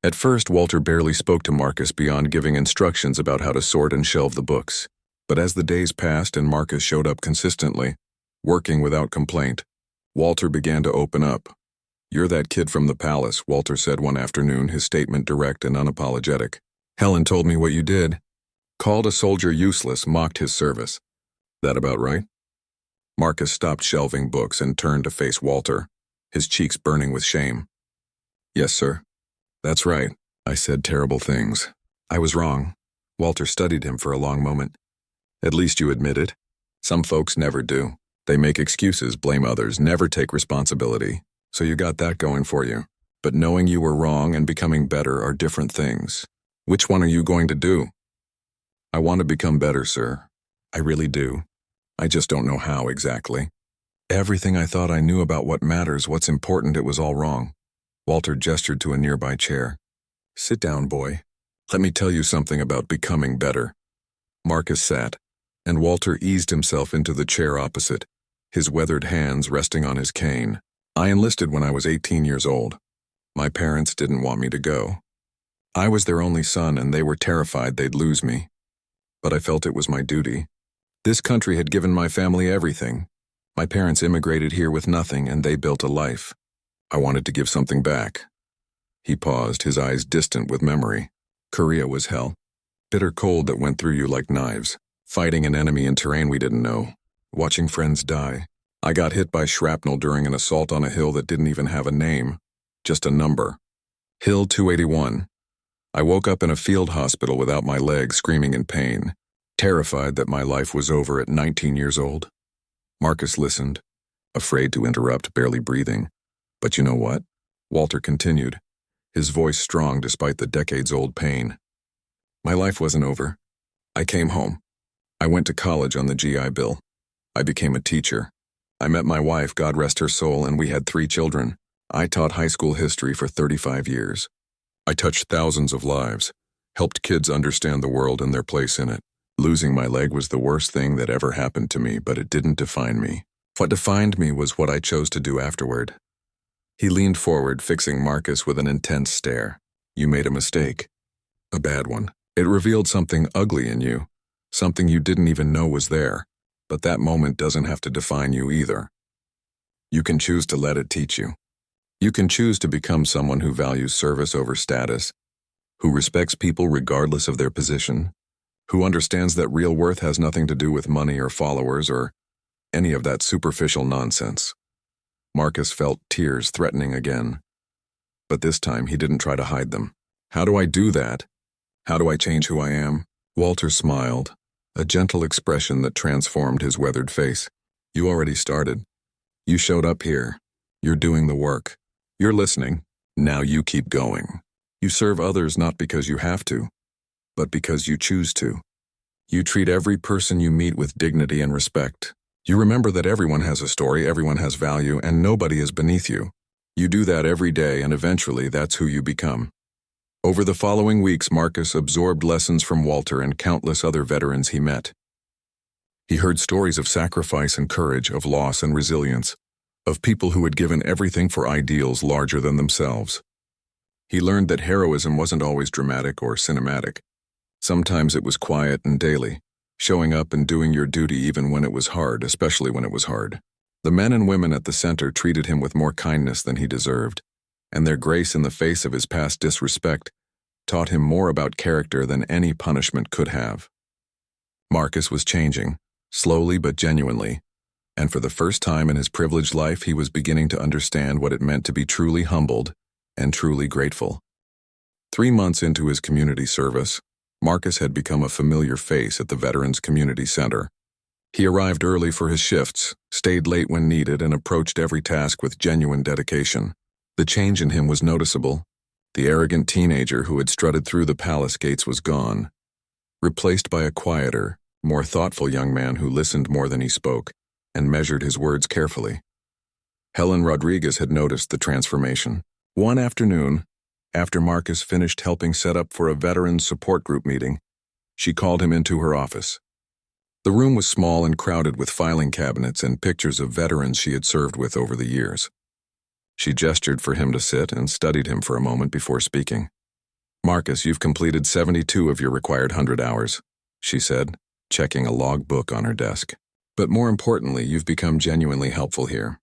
At first, Walter barely spoke to Marcus beyond giving instructions about how to sort and shelve the books. But as the days passed and Marcus showed up consistently, working without complaint, Walter began to open up. "You're that kid from the palace," Walter said one afternoon, his statement direct and unapologetic. "Helen told me what you did. Called a soldier useless, mocked his service. That about right?" Marcus stopped shelving books and turned to face Walter, his cheeks burning with shame. "Yes, sir. That's right. I said terrible things. I was wrong." Walter studied him for a long moment. "At least you admit it. Some folks never do. They make excuses, blame others, never take responsibility. So you got that going for you. But knowing you were wrong and becoming better are different things. Which one are you going to do?" "I want to become better, sir. I really do. I just don't know how exactly. Everything I thought I knew about what matters, what's important, it was all wrong." Walter gestured to a nearby chair. "Sit down, boy. Let me tell you something about becoming better." Marcus sat, and Walter eased himself into the chair opposite, his weathered hands resting on his cane. "I enlisted when I was 18 years old. My parents didn't want me to go. I was their only son, and they were terrified they'd lose me. But I felt it was my duty. This country had given my family everything. My parents immigrated here with nothing, and they built a life. I wanted to give something back." He paused, his eyes distant with memory. "Korea was hell. Bitter cold that went through you like knives. Fighting an enemy in terrain we didn't know. Watching friends die. I got hit by shrapnel during an assault on a hill that didn't even have a name. Just a number. Hill 281. I woke up in a field hospital without my leg, screaming in pain, terrified that my life was over at 19 years old." Marcus listened, afraid to interrupt, barely breathing. "But you know what?" Walter continued, his voice strong despite the decades-old pain. "My life wasn't over. I came home. I went to college on the GI Bill. I became a teacher. I met my wife, God rest her soul, and we had 3 children. I taught high school history for 35 years. I touched thousands of lives, helped kids understand the world and their place in it. Losing my leg was the worst thing that ever happened to me, but it didn't define me. What defined me was what I chose to do afterward." He leaned forward, fixing Marcus with an intense stare. "You made a mistake. A bad one. It revealed something ugly in you, something you didn't even know was there. But that moment doesn't have to define you either. You can choose to let it teach you. You can choose to become someone who values service over status, who respects people regardless of their position, who understands that real worth has nothing to do with money or followers or any of that superficial nonsense." Marcus felt tears threatening again. But this time he didn't try to hide them. "How do I do that? How do I change who I am?" Walter smiled, a gentle expression that transformed his weathered face. "You already started. You showed up here. You're doing the work. You're listening. Now you keep going. You serve others not because you have to, but because you choose to. You treat every person you meet with dignity and respect. You remember that everyone has a story, everyone has value, and nobody is beneath you. You do that every day, and eventually that's who you become." Over the following weeks, Marcus absorbed lessons from Walter and countless other veterans he met. He heard stories of sacrifice and courage, of loss and resilience, of people who had given everything for ideals larger than themselves. He learned that heroism wasn't always dramatic or cinematic. Sometimes it was quiet and daily, showing up and doing your duty even when it was hard, especially when it was hard. The men and women at the center treated him with more kindness than he deserved, and their grace in the face of his past disrespect taught him more about character than any punishment could have. Marcus was changing, slowly but genuinely, and for the first time in his privileged life he was beginning to understand what it meant to be truly humbled and truly grateful. 3 months into his community service, Marcus had become a familiar face at the Veterans Community Center. He arrived early for his shifts, stayed late when needed, and approached every task with genuine dedication. The change in him was noticeable. The arrogant teenager who had strutted through the palace gates was gone, replaced by a quieter, more thoughtful young man who listened more than he spoke and measured his words carefully. Helen Rodriguez had noticed the transformation. One afternoon, after Marcus finished helping set up for a veterans support group meeting, she called him into her office. The room was small and crowded with filing cabinets and pictures of veterans she had served with over the years. She gestured for him to sit and studied him for a moment before speaking. "Marcus, you've completed 72 of your required 100 hours, she said, checking a log book on her desk. "But more importantly, you've become genuinely helpful here.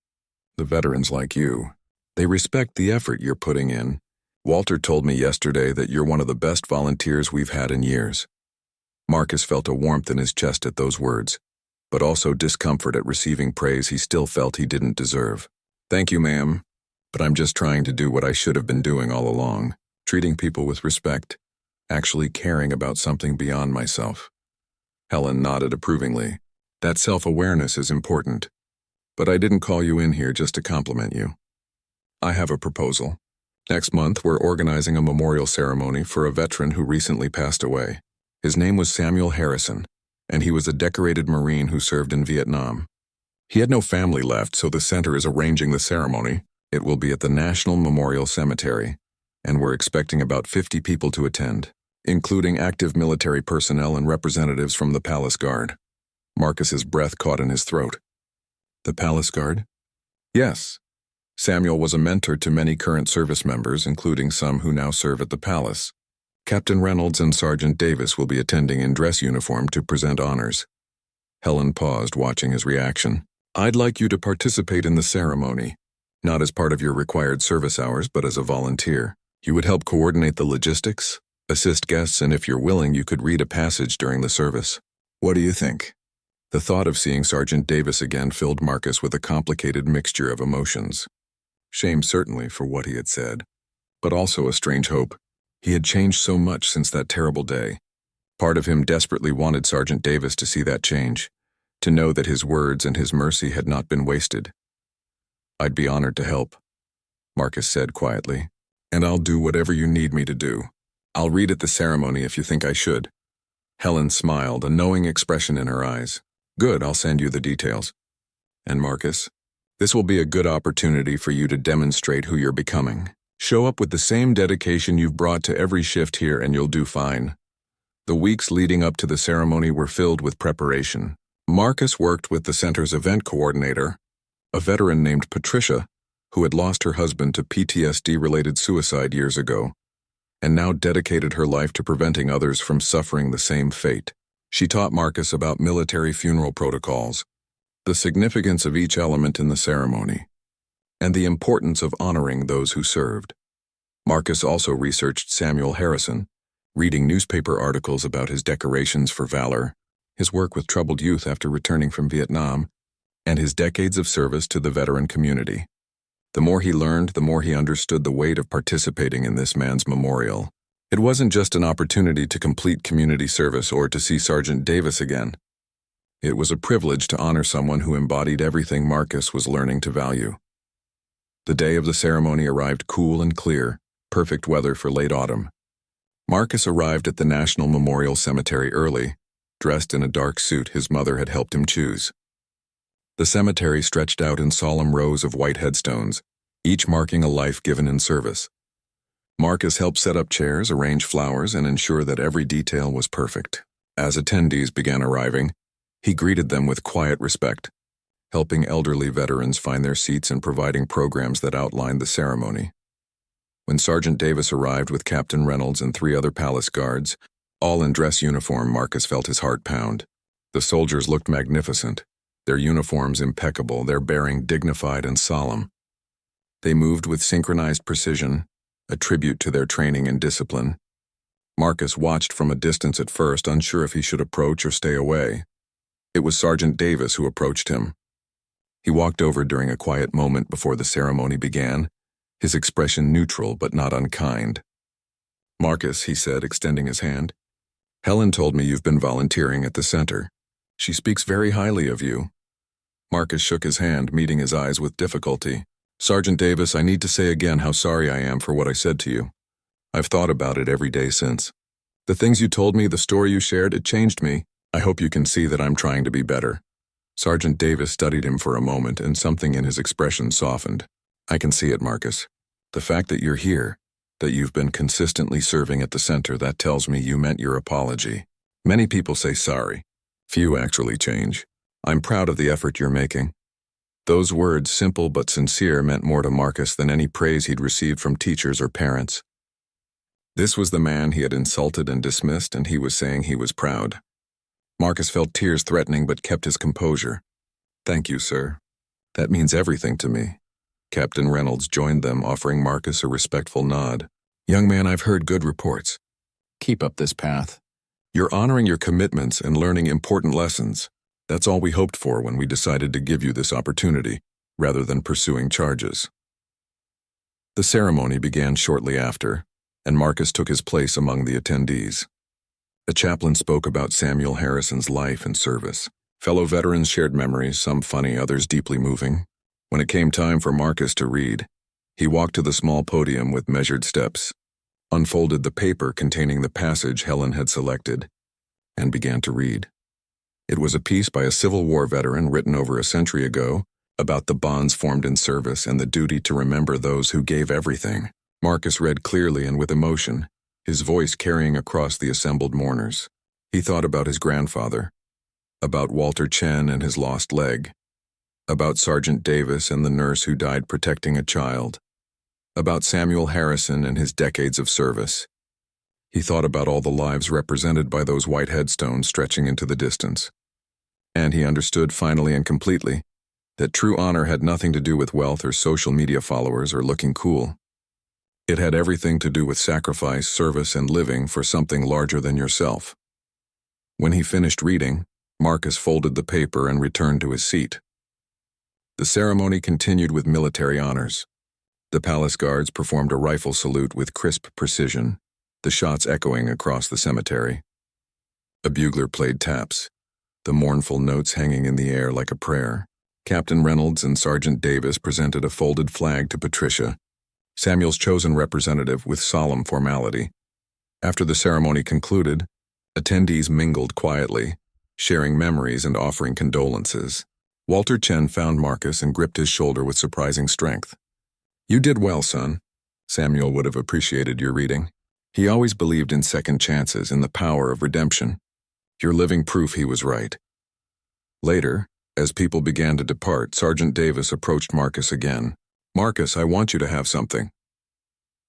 The veterans like you, they respect the effort you're putting in. Walter told me yesterday that you're one of the best volunteers we've had in years." Marcus felt a warmth in his chest at those words, but also discomfort at receiving praise he still felt he didn't deserve. "Thank you, ma'am, but I'm just trying to do what I should have been doing all along, treating people with respect, actually caring about something beyond myself." Helen nodded approvingly. "That self-awareness is important, but I didn't call you in here just to compliment you. I have a proposal. Next month, we're organizing a memorial ceremony for a veteran who recently passed away. His name was Samuel Harrison, and he was a decorated Marine who served in Vietnam. He had no family left, so the center is arranging the ceremony. It will be at the National Memorial Cemetery, and we're expecting about 50 people to attend, including active military personnel and representatives from the Palace Guard." Marcus's breath caught in his throat. "The Palace Guard?" "Yes. Samuel was a mentor to many current service members, including some who now serve at the palace. Captain Reynolds and Sergeant Davis will be attending in dress uniform to present honors." Helen paused, watching his reaction. "I'd like you to participate in the ceremony, not as part of your required service hours, but as a volunteer. You would help coordinate the logistics, assist guests, and if you're willing, you could read a passage during the service. What do you think?" The thought of seeing Sergeant Davis again filled Marcus with a complicated mixture of emotions. Shame, certainly, for what he had said, but also a strange hope. He had changed so much since that terrible day. Part of him desperately wanted Sergeant Davis to see that change, to know that his words and his mercy had not been wasted. "I'd be honored to help," Marcus said quietly, "and I'll do whatever you need me to do. I'll read at the ceremony if you think I should." Helen smiled, a knowing expression in her eyes. "Good, I'll send you the details. And Marcus, this will be a good opportunity for you to demonstrate who you're becoming. Show up with the same dedication you've brought to every shift here and you'll do fine." The weeks leading up to the ceremony were filled with preparation. Marcus worked with the center's event coordinator, a veteran named Patricia, who had lost her husband to PTSD-related suicide years ago, and now dedicated her life to preventing others from suffering the same fate. She taught Marcus about military funeral protocols, the significance of each element in the ceremony, and the importance of honoring those who served. Marcus also researched Samuel Harrison, reading newspaper articles about his decorations for valor, his work with troubled youth after returning from Vietnam, and his decades of service to the veteran community. The more he learned, the more he understood the weight of participating in this man's memorial. It wasn't just an opportunity to complete community service or to see Sergeant Davis again. It was a privilege to honor someone who embodied everything Marcus was learning to value. The day of the ceremony arrived cool and clear, perfect weather for late autumn. Marcus arrived at the National Memorial Cemetery early, dressed in a dark suit his mother had helped him choose. The cemetery stretched out in solemn rows of white headstones, each marking a life given in service. Marcus helped set up chairs, arrange flowers, and ensure that every detail was perfect. As attendees began arriving, he greeted them with quiet respect, helping elderly veterans find their seats and providing programs that outlined the ceremony. When Sergeant Davis arrived with Captain Reynolds and 3 other palace guards, all in dress uniform, Marcus felt his heart pound. The soldiers looked magnificent, their uniforms impeccable, their bearing dignified and solemn. They moved with synchronized precision, a tribute to their training and discipline. Marcus watched from a distance at first, unsure if he should approach or stay away. It was Sergeant Davis who approached him. He walked over during a quiet moment before the ceremony began, his expression neutral but not unkind. "Marcus," he said, extending his hand. "Helen told me you've been volunteering at the center. She speaks very highly of you." Marcus shook his hand, meeting his eyes with difficulty. "Sergeant Davis, I need to say again how sorry I am for what I said to you. I've thought about it every day since. The things you told me, the story you shared, it changed me. I hope you can see that I'm trying to be better." Sergeant Davis studied him for a moment, and something in his expression softened. "I can see it, Marcus. The fact that you're here, that you've been consistently serving at the center, that tells me you meant your apology. Many people say sorry. Few actually change. I'm proud of the effort you're making." Those words, simple but sincere, meant more to Marcus than any praise he'd received from teachers or parents. This was the man he had insulted and dismissed, and he was saying he was proud. Marcus felt tears threatening but kept his composure. "Thank you, sir. That means everything to me." Captain Reynolds joined them, offering Marcus a respectful nod. "Young man, I've heard good reports. Keep up this path. You're honoring your commitments and learning important lessons. That's all we hoped for when we decided to give you this opportunity, rather than pursuing charges." The ceremony began shortly after, and Marcus took his place among the attendees. A chaplain spoke about Samuel Harrison's life and service. Fellow veterans shared memories, some funny, others deeply moving. When it came time for Marcus to read, he walked to the small podium with measured steps, unfolded the paper containing the passage Helen had selected, and began to read. It was a piece by a Civil War veteran written over a century ago about the bonds formed in service and the duty to remember those who gave everything. Marcus read clearly and with emotion, his voice carrying across the assembled mourners. He thought about his grandfather, about Walter Chen and his lost leg, about Sergeant Davis and the nurse who died protecting a child, about Samuel Harrison and his decades of service. He thought about all the lives represented by those white headstones stretching into the distance. And he understood finally and completely that true honor had nothing to do with wealth or social media followers or looking cool. It had everything to do with sacrifice, service, and living for something larger than yourself. When he finished reading, Marcus folded the paper and returned to his seat. The ceremony continued with military honors. The palace guards performed a rifle salute with crisp precision, the shots echoing across the cemetery. A bugler played taps, the mournful notes hanging in the air like a prayer. Captain Reynolds and Sergeant Davis presented a folded flag to Patricia, Samuel's chosen representative, with solemn formality. After the ceremony concluded, attendees mingled quietly, sharing memories and offering condolences. Walter Chen found Marcus and gripped his shoulder with surprising strength. "You did well, son. Samuel would have appreciated your reading. He always believed in second chances, in the power of redemption. You're living proof he was right." Later, as people began to depart, Sergeant Davis approached Marcus again. "Marcus, I want you to have something."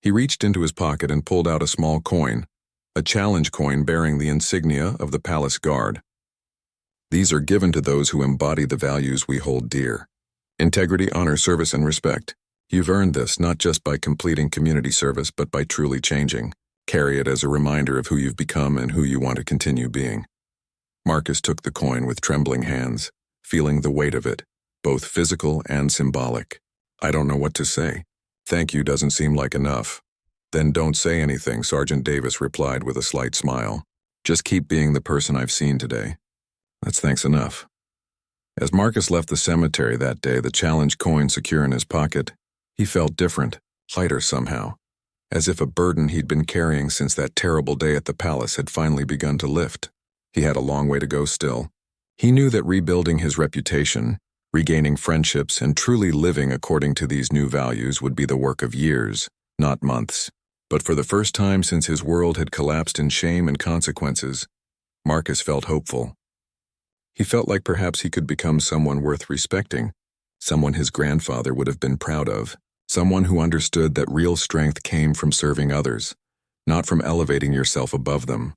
He reached into his pocket and pulled out a small coin, a challenge coin bearing the insignia of the Palace Guard. "These are given to those who embody the values we hold dear: integrity, honor, service, and respect. You've earned this not just by completing community service, but by truly changing. Carry it as a reminder of who you've become and who you want to continue being." Marcus took the coin with trembling hands, feeling the weight of it, both physical and symbolic. "I don't know what to say. Thank you doesn't seem like enough." "Then don't say anything," Sergeant Davis replied with a slight smile. "Just keep being the person I've seen today. That's thanks enough." As Marcus left the cemetery that day, the challenge coin secure in his pocket, he felt different, lighter somehow, as if a burden he'd been carrying since that terrible day at the palace had finally begun to lift. He had a long way to go still. He knew that rebuilding his reputation, regaining friendships, and truly living according to these new values would be the work of years, not months. But for the first time since his world had collapsed in shame and consequences, Marcus felt hopeful. He felt like perhaps he could become someone worth respecting, someone his grandfather would have been proud of, someone who understood that real strength came from serving others, not from elevating yourself above them.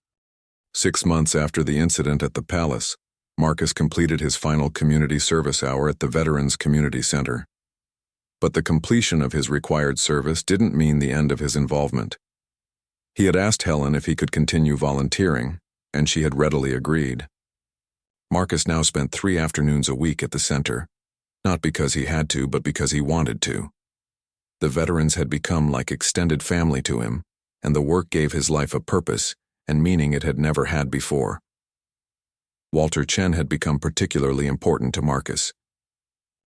6 months after the incident at the palace, Marcus completed his final community service hour at the Veterans Community Center. But the completion of his required service didn't mean the end of his involvement. He had asked Helen if he could continue volunteering, and she had readily agreed. Marcus now spent 3 afternoons a week at the center, not because he had to, but because he wanted to. The veterans had become like extended family to him, and the work gave his life a purpose and meaning it had never had before. Walter Chen had become particularly important to Marcus.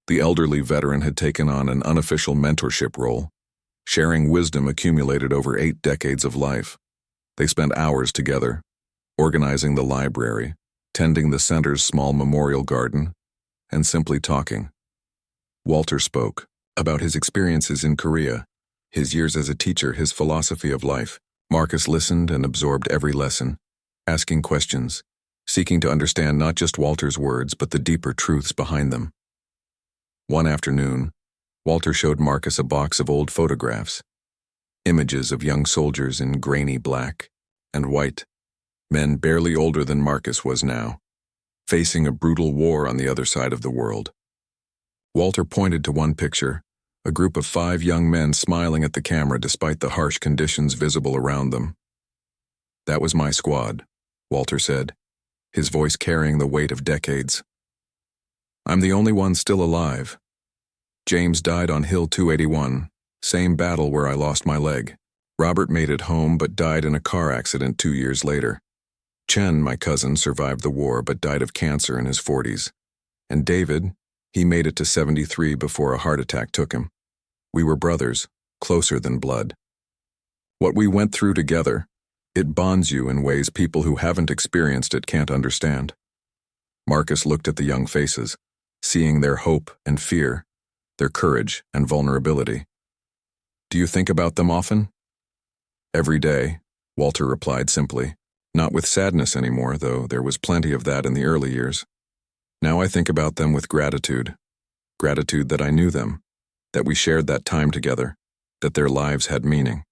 The elderly veteran had taken on an unofficial mentorship role, sharing wisdom accumulated over 8 decades of life. They spent hours together, organizing the library, tending the center's small memorial garden, and simply talking. Walter spoke about his experiences in Korea, his years as a teacher, his philosophy of life. Marcus listened and absorbed every lesson, asking questions, seeking to understand not just Walter's words but the deeper truths behind them. One afternoon, Walter showed Marcus a box of old photographs, images of young soldiers in grainy black and white, men barely older than Marcus was now, facing a brutal war on the other side of the world. Walter pointed to one picture, a group of 5 young men smiling at the camera despite the harsh conditions visible around them. "That was my squad," Walter said, his voice carrying the weight of decades. "I'm the only one still alive. James died on Hill 281, same battle where I lost my leg. Robert made it home but died in a car accident 2 years later. Chen, my cousin, survived the war but died of cancer in his 40s. And David, he made it to 73 before a heart attack took him. We were brothers, closer than blood. What we went through together, it bonds you in ways people who haven't experienced it can't understand." Marcus looked at the young faces, seeing their hope and fear, their courage and vulnerability. "Do you think about them often?" "Every day," Walter replied simply, not with sadness anymore, though there was plenty of that in the early years. "Now I think about them with gratitude. Gratitude that I knew them, that we shared that time together, that their lives had meaning.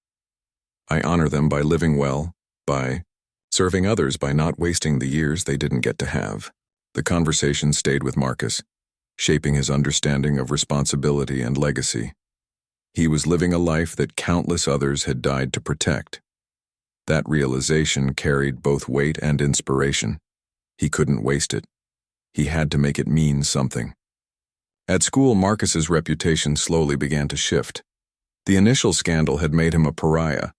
I honor them by living well, by serving others, by not wasting the years they didn't get to have." The conversation stayed with Marcus, shaping his understanding of responsibility and legacy. He was living a life that countless others had died to protect. That realization carried both weight and inspiration. He couldn't waste it. He had to make it mean something. At school, Marcus's reputation slowly began to shift. The initial scandal had made him a pariah,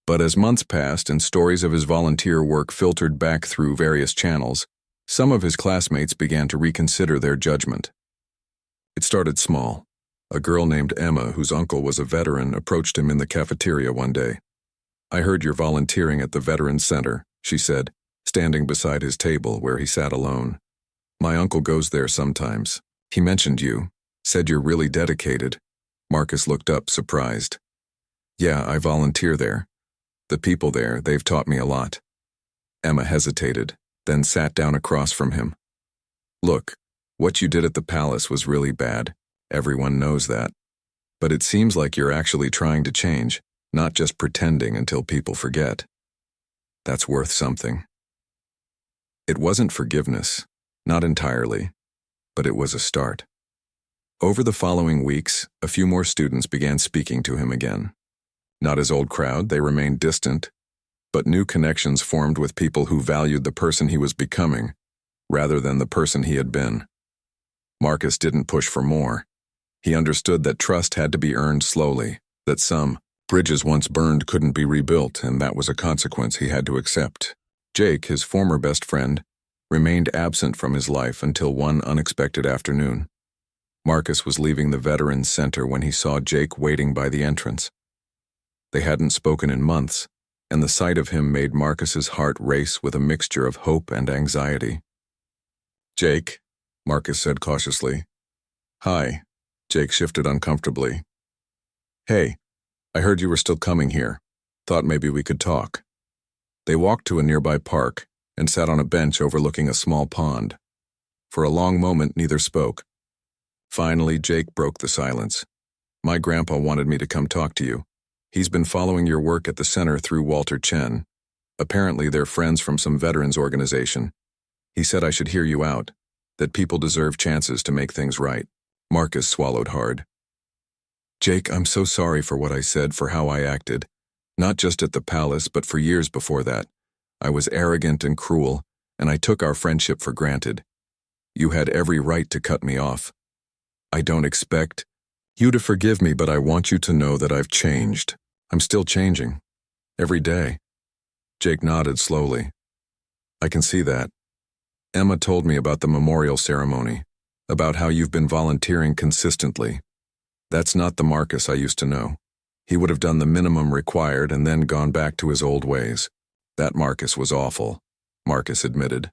but as months passed and stories of his volunteer work filtered back through various channels, some of his classmates began to reconsider their judgment. It started small. A girl named Emma, whose uncle was a veteran, approached him in the cafeteria one day. "I heard you're volunteering at the Veterans Center," she said, standing beside his table where he sat alone. "My uncle goes there sometimes. He mentioned you, said you're really dedicated." Marcus looked up, surprised. "Yeah, I volunteer there. The people there, they've taught me a lot." Emma hesitated, then sat down across from him. "Look, what you did at the palace was really bad. Everyone knows that. But it seems like you're actually trying to change, not just pretending until people forget. That's worth something." It wasn't forgiveness, not entirely, but it was a start. Over the following weeks, a few more students began speaking to him again. Not his old crowd, they remained distant, but new connections formed with people who valued the person he was becoming, rather than the person he had been. Marcus didn't push for more. He understood that trust had to be earned slowly, that some bridges once burned couldn't be rebuilt, and that was a consequence he had to accept. Jake, his former best friend, remained absent from his life until one unexpected afternoon. Marcus was leaving the Veterans Center when he saw Jake waiting by the entrance. They hadn't spoken in months, and the sight of him made Marcus's heart race with a mixture of hope and anxiety. "Jake," Marcus said cautiously. "Hi." Jake shifted uncomfortably. "Hey, I heard you were still coming here." Thought maybe we could talk. They walked to a nearby park and sat on a bench overlooking a small pond. For a long moment, neither spoke. Finally, Jake broke the silence. My grandpa wanted me to come talk to you. He's been following your work at the center through Walter Chen. Apparently, they're friends from some veterans organization. He said I should hear you out, that people deserve chances to make things right. Marcus swallowed hard. Jake, I'm so sorry for what I said, for how I acted. Not just at the palace, but for years before that. I was arrogant and cruel, and I took our friendship for granted. You had every right to cut me off. I don't expect you to forgive me, but I want you to know that I've changed. I'm still changing. Every day. Jake nodded slowly. I can see that. Emma told me about the memorial ceremony, about how you've been volunteering consistently. That's not the Marcus I used to know. He would have done the minimum required and then gone back to his old ways. That Marcus was awful, Marcus admitted.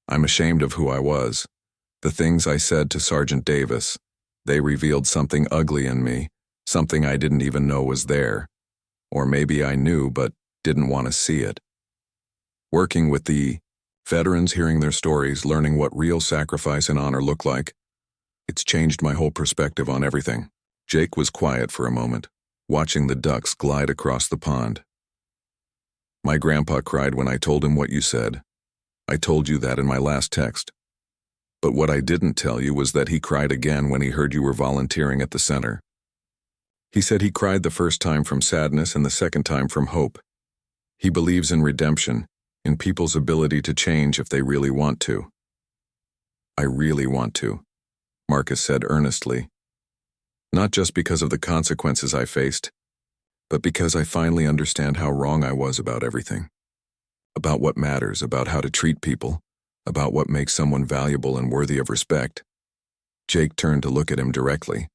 I'm ashamed of who I was. The things I said to Sergeant Davis, they revealed something ugly in me, something I didn't even know was there. Or maybe I knew but didn't want to see it. Working with the veterans, hearing their stories, learning what real sacrifice and honor look like, it's changed my whole perspective on everything. Jake was quiet for a moment, watching the ducks glide across the pond. My grandpa cried when I told him what you said. I told you that in my last text. But what I didn't tell you was that he cried again when he heard you were volunteering at the center. He said he cried the first time from sadness and the second time from hope. He believes in redemption, in people's ability to change if they really want to. I really want to, Marcus said earnestly. Not just because of the consequences I faced, but because I finally understand how wrong I was about everything. About what matters, about how to treat people, about what makes someone valuable and worthy of respect. Jake turned to look at him directly.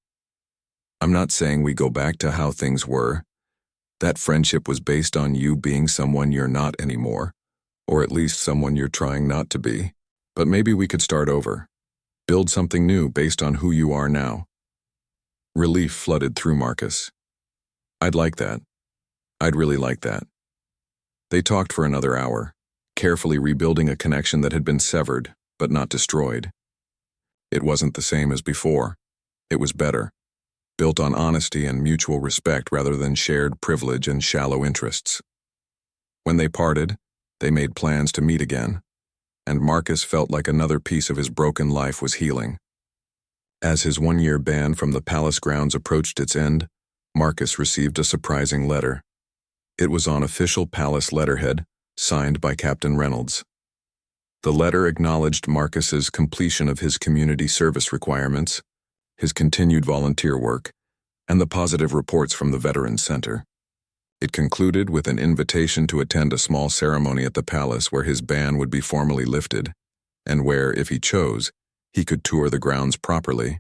I'm not saying we go back to how things were. That friendship was based on you being someone you're not anymore, or at least someone you're trying not to be. But maybe we could start over. Build something new based on who you are now. Relief flooded through Marcus. I'd like that. I'd really like that. They talked for another hour, carefully rebuilding a connection that had been severed, but not destroyed. It wasn't the same as before. It was better, built on honesty and mutual respect rather than shared privilege and shallow interests. When they parted, they made plans to meet again, and Marcus felt like another piece of his broken life was healing. As his one-year ban from the palace grounds approached its end, Marcus received a surprising letter. It was on official palace letterhead, signed by Captain Reynolds. The letter acknowledged Marcus's completion of his community service requirements, his continued volunteer work, and the positive reports from the Veterans Center. It concluded with an invitation to attend a small ceremony at the palace where his ban would be formally lifted, and where, if he chose, he could tour the grounds properly,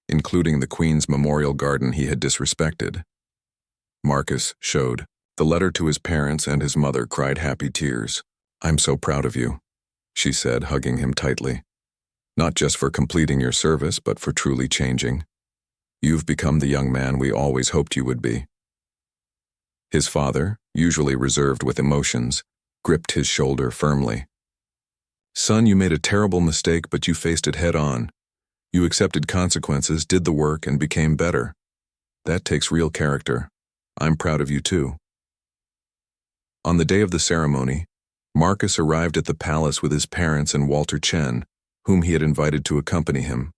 including the Queen's Memorial Garden he had disrespected. Marcus showed. The letter to his parents and his mother cried happy tears. I'm so proud of you, she said, hugging him tightly. Not just for completing your service, but for truly changing. You've become the young man we always hoped you would be. His father, usually reserved with emotions, gripped his shoulder firmly. Son, you made a terrible mistake, but you faced it head on. You accepted consequences, did the work, and became better. That takes real character. I'm proud of you too. On the day of the ceremony, Marcus arrived at the palace with his parents and Walter Chen, whom he had invited to accompany him.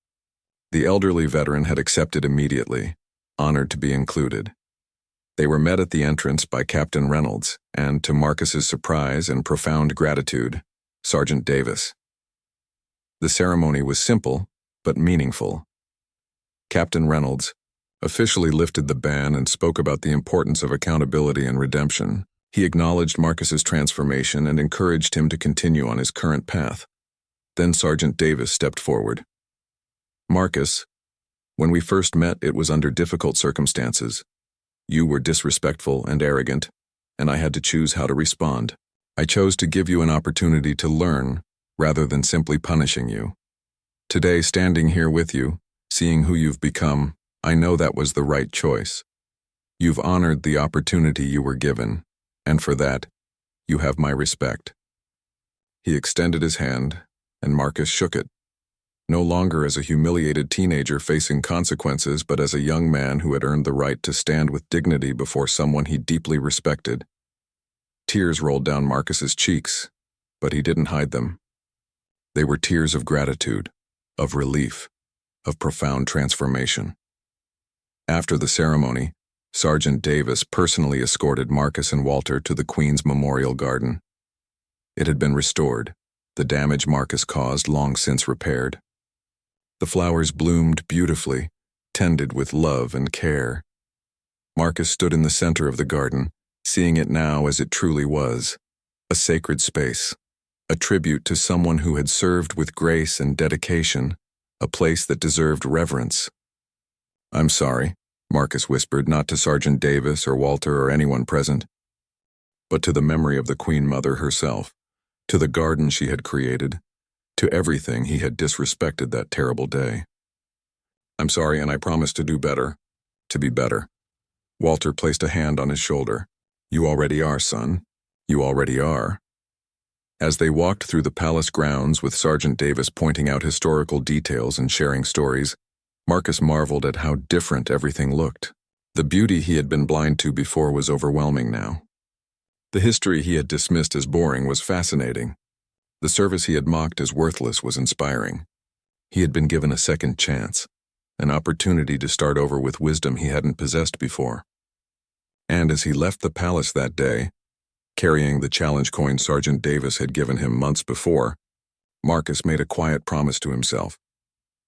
The elderly veteran had accepted immediately, honored to be included. They were met at the entrance by Captain Reynolds and, to Marcus's surprise and profound gratitude, Sergeant Davis. The ceremony was simple, but meaningful. Captain Reynolds officially lifted the ban and spoke about the importance of accountability and redemption. He acknowledged Marcus's transformation and encouraged him to continue on his current path. Then Sergeant Davis stepped forward. Marcus, when we first met, it was under difficult circumstances. You were disrespectful and arrogant, and I had to choose how to respond. I chose to give you an opportunity to learn, rather than simply punishing you. Today, standing here with you, seeing who you've become, I know that was the right choice. You've honored the opportunity you were given, and for that, you have my respect." He extended his hand, and Marcus shook it, no longer as a humiliated teenager facing consequences, but as a young man who had earned the right to stand with dignity before someone he deeply respected. Tears rolled down Marcus's cheeks, but he didn't hide them. They were tears of gratitude, of relief, of profound transformation. After the ceremony, Sergeant Davis personally escorted Marcus and Walter to the Queen's Memorial Garden. It had been restored, the damage Marcus caused long since repaired. The flowers bloomed beautifully, tended with love and care. Marcus stood in the center of the garden, seeing it now as it truly was, a sacred space, a tribute to someone who had served with grace and dedication, a place that deserved reverence. "I'm sorry," Marcus whispered, not to Sergeant Davis or Walter or anyone present, but to the memory of the Queen Mother herself, to the garden she had created, to everything he had disrespected that terrible day. "I'm sorry, and I promise to do better, to be better." Walter placed a hand on his shoulder. "You already are, son. You already are." As they walked through the palace grounds with Sergeant Davis pointing out historical details and sharing stories, Marcus marveled at how different everything looked. The beauty he had been blind to before was overwhelming now. The history he had dismissed as boring was fascinating. The service he had mocked as worthless was inspiring. He had been given a second chance, an opportunity to start over with wisdom he hadn't possessed before. And as he left the palace that day, carrying the challenge coin Sergeant Davis had given him months before, Marcus made a quiet promise to himself.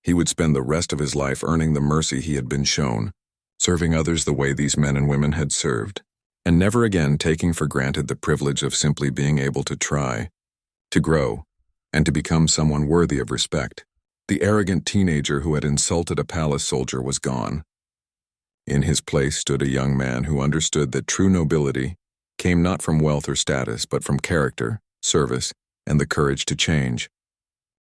He would spend the rest of his life earning the mercy he had been shown, serving others the way these men and women had served, and never again taking for granted the privilege of simply being able to try, to grow, and to become someone worthy of respect. The arrogant teenager who had insulted a palace soldier was gone. In his place stood a young man who understood that true nobility came not from wealth or status, but from character, service, and the courage to change.